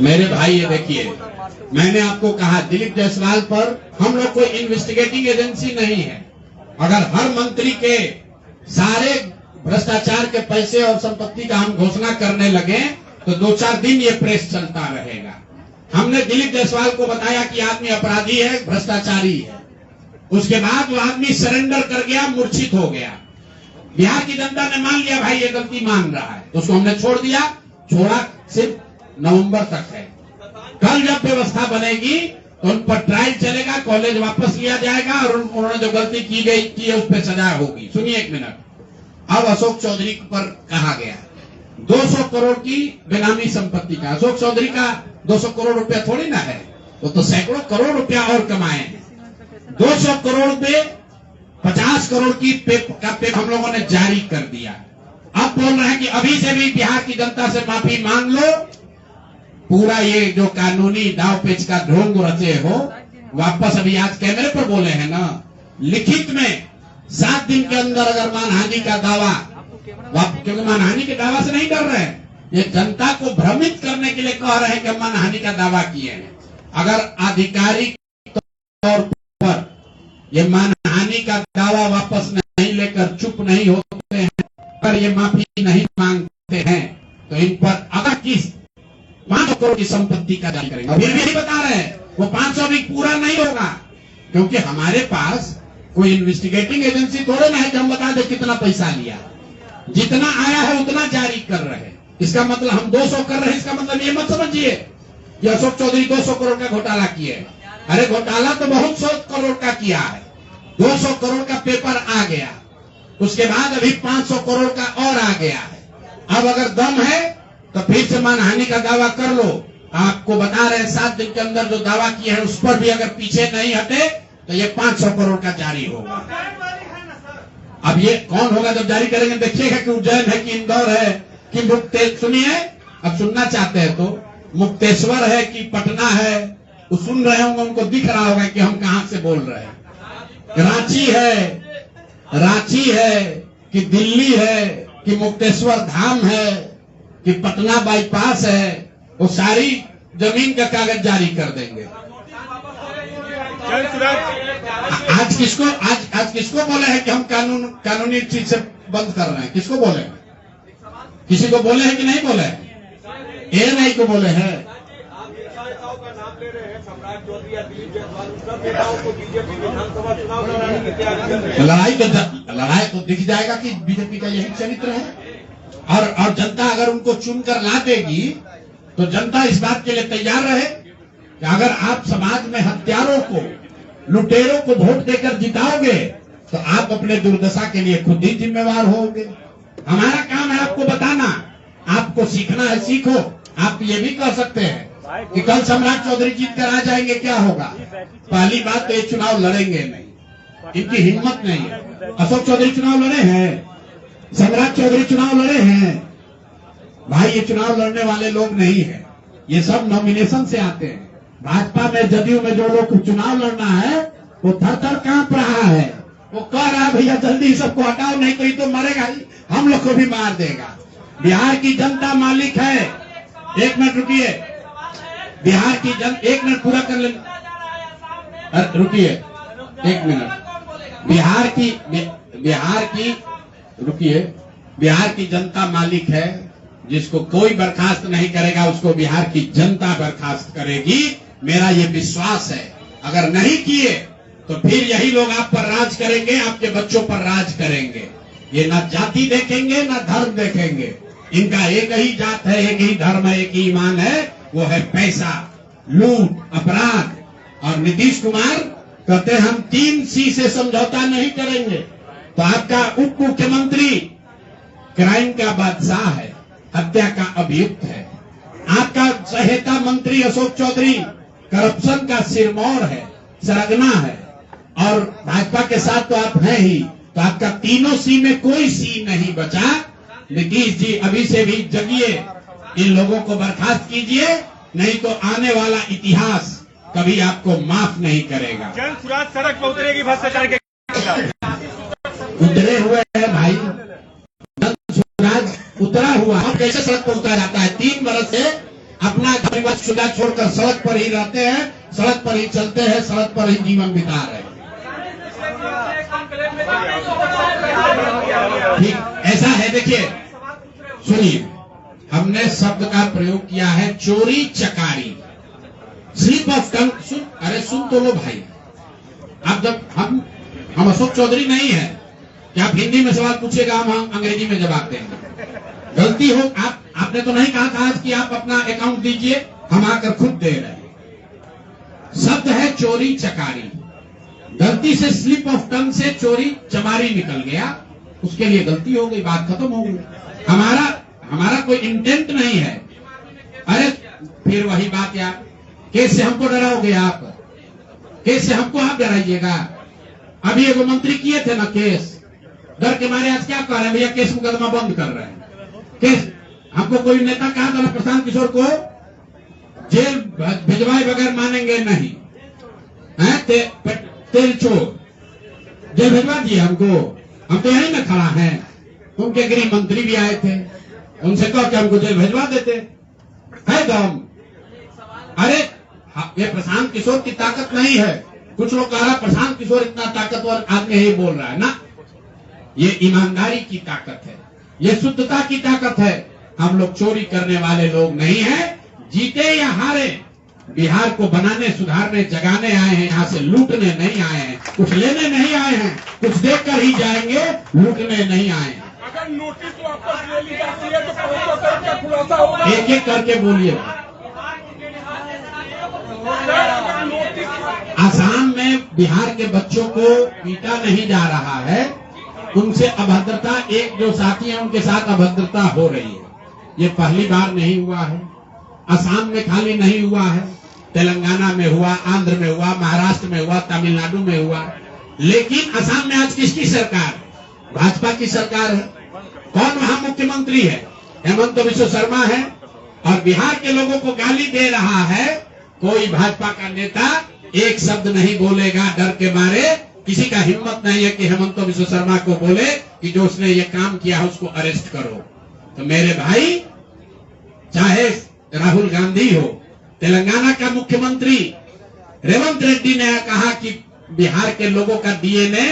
मेरे भाई ये देखिए, मैंने आपको कहा दिलीप जायसवाल पर हम लोग कोई इन्वेस्टिगेटिंग एजेंसी नहीं है। अगर हर मंत्री के सारे भ्रष्टाचार के पैसे और संपत्ति का हम घोषणा करने लगे तो 2-4 दिन ये प्रेस चलता रहेगा। हमने दिलीप जायसवाल को बताया कि आदमी अपराधी है, भ्रष्टाचारी है। उसके बाद वो आदमी सरेंडर कर गया, मूर्छित हो गया। बिहार की जनता ने मान लिया भाई ये गलती मान रहा है, तो उसको हमने छोड़ दिया। छोड़ा सिर्फ नवंबर तक है। कल जब व्यवस्था बनेगी तो उन पर ट्रायल चलेगा, कॉलेज वापस लिया जाएगा और उन्होंने जो गलती की है उस पर सजा होगी। सुनिए 1 मिनट। अब अशोक चौधरी पर कहा गया 200 करोड़ की बेनामी संपत्ति का। अशोक चौधरी का 200 करोड़ रुपया थोड़ी ना है, वो तो सैकड़ों करोड़ रुपया और कमाए हैं। 200 करोड़ पे 50 करोड़ की पेप हम लोगों ने जारी कर दिया। अब बोल रहे हैं कि अभी से भी बिहार की जनता से माफी मांग लो, पूरा ये जो कानूनी दाव पेच का ढोंग रचे हो वापस। अभी आज कैमरे पर बोले हैं ना, लिखित में 7 दिन के अंदर अगर मानहानि का दावा, क्योंकि मानहानि के दावा से नहीं डर रहे हैं, ये जनता को भ्रमित करने के लिए कह रहे हैं कि हम मानहानि का दावा किए हैं। अगर आधिकारिक तौर पर ये मानहानि का दावा वापस नहीं लेकर चुप नहीं होते हैं, अगर ये माफी नहीं मांगते हैं, तो इन पर अगर किस 500 करोड़ की संपत्ति का जारी करेंगे। फिर भी यही बता रहे हैं वो 500 भी पूरा नहीं होगा, क्योंकि हमारे पास कोई इन्वेस्टिगेटिंग एजेंसी थोड़े ना है कि हम बता दें कितना पैसा लिया। जितना आया है उतना जारी कर रहे हैं। इसका मतलब हम 200 कर रहे हैं, इसका मतलब ये मत समझिए कि अशोक चौधरी 200 करोड़ का घोटाला किए। अरे घोटाला तो बहुत 100 करोड़ का किया है। 200 करोड़ का पेपर आ गया, उसके बाद अभी 500 करोड़ का और आ गया है। अब अगर दम है तो फिर से मानहानि का दावा कर लो। आपको बता रहे हैं 7 दिन के अंदर जो दावा किए हैं उस पर भी अगर पीछे नहीं हटे तो ये 500 करोड़ का जारी होगा। अब ये कौन होगा जब जारी करेंगे, देखिएगा कि उज्जैन है कि इंदौर है कि सुनिए, अब सुनना चाहते हैं तो मुक्तेश्वर है कि पटना है, वो सुन रहे होंगे, उनको दिख रहा होगा कि हम कहां से बोल रहे हैं। रांची है कि दिल्ली है कि मुक्तेश्वर धाम है कि पटना बाईपास है, वो सारी जमीन का कागज जारी कर देंगे। आज किसको बोले हैं कि हम कानूनी चीज से बंद कर रहे हैं? किसको बोले हैं? किसी को बोले हैं कि नहीं बोले हैं? ये नहीं को बोले हैं। लड़ाई तो दिख जाएगा कि बीजेपी का यही चरित्र है। और जनता अगर उनको चुनकर ला देगी तो जनता इस बात के लिए तैयार रहे कि अगर आप समाज में हत्यारों को, लुटेरों को वोट देकर जिताओगे तो आप अपने दुर्दशा के लिए खुद ही जिम्मेवार होंगे। हमारा काम है आपको बताना, आपको सीखना है सीखो। आप ये भी कह सकते हैं कि कल सम्राट चौधरी जीत कर आ जाएंगे, क्या होगा? पहली बात तो ये चुनाव लड़ेंगे नहीं, इनकी हिम्मत नहीं है। अशोक चौधरी चुनाव लड़े हैं, सम्राट चौधरी चुनाव लड़े हैं। भाई ये चुनाव लड़ने वाले लोग नहीं है, ये सब नॉमिनेशन से आते हैं। भाजपा में, जदयू में जो लोग चुनाव लड़ना है वो थर थर कांप रहा है। वो कह रहा है भैया जल्दी सबको हटाओ, नहीं तो ये तो मरेगा ही, हम लोग को भी मार देगा। बिहार की जनता मालिक है। एक मिनट रुकिए, बिहार की एक मिनट पूरा कर लें, रुकिए 1 मिनट। बिहार की जनता मालिक है। जिसको कोई बर्खास्त नहीं करेगा उसको बिहार की जनता बर्खास्त करेगी, मेरा ये विश्वास है। अगर नहीं किए तो फिर यही लोग आप पर राज करेंगे, आपके बच्चों पर राज करेंगे। ये ना जाति देखेंगे ना धर्म देखेंगे, इनका एक ही जात है, एक ही धर्म है, एक ही ईमान है, वो है पैसा, लूट, अपराध। और नीतीश कुमार कहते हैं हम 3C से समझौता नहीं करेंगे। तो आपका उप मुख्यमंत्री क्राइम का बादशाह है, हत्या का अभियुक्त है। आपका सहायता मंत्री अशोक चौधरी करप्शन का सिरमौर है, सरगना है। और भाजपा के साथ तो आप हैं ही, तो आपका तीनों C में कोई C नहीं बचा। नीतीश जी अभी से भी जगिए, इन लोगों को बर्खास्त कीजिए, नहीं तो आने वाला इतिहास कभी आपको माफ नहीं करेगा। जन सुराज सड़क पर उतरेगी भ्रष्टाचार के खिलाफ। उतरे हुए है भाई, जन सुराज उतरा हुआ। अब कैसे सड़क पर उतरा जाता है? 3 बरस से अपना परिवार शुदा छोड़कर सड़क पर ही रहते हैं, सड़क पर ही चलते हैं, सड़क पर ही जीवन बिता रहे हैं। ठीक ऐसा है। देखिए सुनिए, हमने शब्द का प्रयोग किया है चोरी चकारी, स्लिप ऑफ टंग। अरे सुन तो लो भाई। अब जब हम अशोक चौधरी नहीं है कि आप हिंदी में सवाल पूछेगा, हम अंग्रेजी में जवाब देंगे। गलती हो आपने तो नहीं कहा था आज कि आप अपना अकाउंट दीजिए, हम आकर खुद दे रहे हैं। शब्द है चोरी चकारी, गलती से स्लिप ऑफ टंग से चोरी चमारी निकल गया, उसके लिए गलती हो गई, बात खत्म हो गई। हमारा कोई इंटेंट नहीं है। अरे फिर वही बात यार, केस से हमको डराओगे आप, केस से हमको आप डराइएगा। अभी एगो मंत्री किए थे ना केस, डर के मारे आज क्या कह रहे हैं, भैया केस मुकदमा बंद कर रहे हैं। केस हमको कोई नेता कहा था ना, प्रशांत किशोर को जेल भिजवाए बगैर मानेंगे नहीं, तेल चोर जेल भिजवा दिए हमको। हम तो यही में खड़ा हैं, उनके गृह मंत्री भी आए थे, उनसे कह के हमको जेल भिजवा देते है दम। अरे ये प्रशांत किशोर की ताकत नहीं है। कुछ लोग कह रहा है प्रशांत किशोर इतना ताकतवर आदमी ही बोल रहा है ना, ये ईमानदारी की ताकत है, ये शुद्धता की ताकत है। हम लोग चोरी करने वाले लोग नहीं हैं, जीते या हारे बिहार को बनाने, सुधारने, जगाने आए हैं, यहाँ से लूटने नहीं आए हैं, कुछ लेने नहीं आए हैं, कुछ देकर ही जाएंगे, लूटने नहीं आए हैं। अगर नोटिस वापस ले ली जाती है तो 500 करोड़ का खुलासा होगा। एक एक करके बोलिए। आसाम में बिहार के बच्चों को पीटा नहीं जा रहा है, उनसे अभद्रता, एक जो साथी हैं उनके साथ अभद्रता हो रही है। ये पहली बार नहीं हुआ है, असम में खाली नहीं हुआ है, तेलंगाना में हुआ, आंध्र में हुआ, महाराष्ट्र में हुआ, तमिलनाडु में हुआ। लेकिन असम में आज किसकी सरकार? भाजपा की सरकार है। कौन वहां मुख्यमंत्री है? हेमंत बिश्व शर्मा है। और बिहार के लोगों को गाली दे रहा है, कोई भाजपा का नेता एक शब्द नहीं बोलेगा, डर के मारे। किसी का हिम्मत नहीं है कि हेमंत बिश्व शर्मा को बोले कि जो उसने ये काम किया है उसको अरेस्ट करो। तो मेरे भाई, चाहे राहुल गांधी हो, तेलंगाना का मुख्यमंत्री रेवंत रेड्डी ने कहा कि बिहार के लोगों का डीएनए,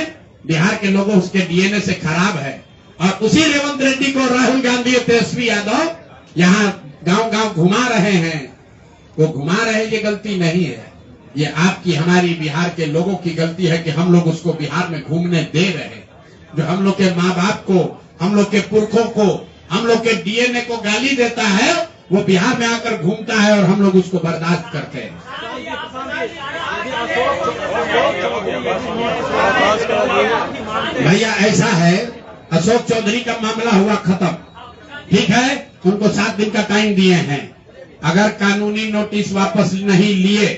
बिहार के लोगों उसके डीएनए से खराब है। और उसी रेवंत रेड्डी को राहुल गांधी और तेजस्वी यादव यहाँ गांव गांव घुमा रहे हैं। वो घुमा रहे, ये गलती नहीं है, ये आपकी हमारी बिहार के लोगों की गलती है कि हम लोग उसको बिहार में घूमने दे रहे हैं। जो हम लोग के माँ बाप को, हम लोग के पुरखों को, हम लोग के डीएनए को गाली देता है, वो बिहार में आकर घूमता है और हम लोग उसको बर्दाश्त करते हैं। भैया ऐसा है, अशोक चौधरी का मामला हुआ खत्म, ठीक है, उनको 7 दिन का टाइम दिए हैं। अगर कानूनी नोटिस वापस नहीं लिए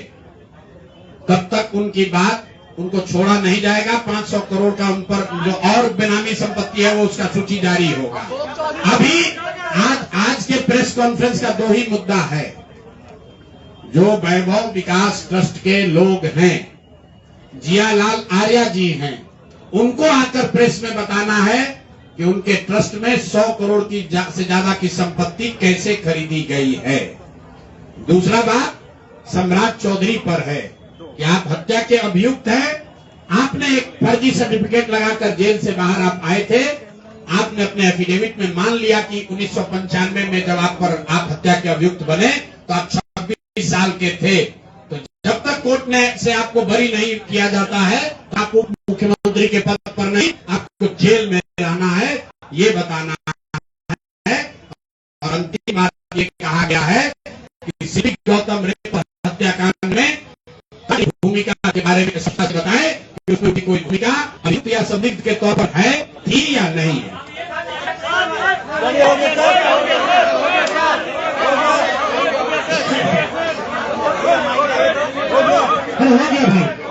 तब तक उनकी बात, उनको छोड़ा नहीं जाएगा। 500 करोड़ का उन पर जो और बेनामी संपत्ति है वो उसका सूची जारी होगा। अभी आज के प्रेस कॉन्फ्रेंस का 2 ही मुद्दा है। जो वैभव विकास ट्रस्ट के लोग हैं, जियालाल आर्या जी हैं, उनको आकर प्रेस में बताना है कि उनके ट्रस्ट में 100 करोड़ की से ज्यादा की संपत्ति कैसे खरीदी गई है। दूसरा बात सम्राट चौधरी पर है कि आप हत्या के अभियुक्त हैं। आपने एक फर्जी सर्टिफिकेट लगाकर जेल से बाहर आप आए थे। आपने अपने एफिडेविट में मान लिया कि 1995 में जब आप हत्या के अभियुक्त बने तो आप 26 साल के थे। तो जब तक कोर्ट ने से आपको बरी नहीं किया जाता है तो आप उप मुख्यमंत्री के पद पर नहीं, आपको जेल में रहना है, ये बताना है। और अंतिम बात ये कहा गया है कि सिविक गौतम रेप हत्याकांड में भूमिका के बारे में सत्ता से बताएं कि उसमें कोई भूमिका अभियुक्त या संदिग्ध के तौर पर है, थी या नहीं है। हो गया भाई।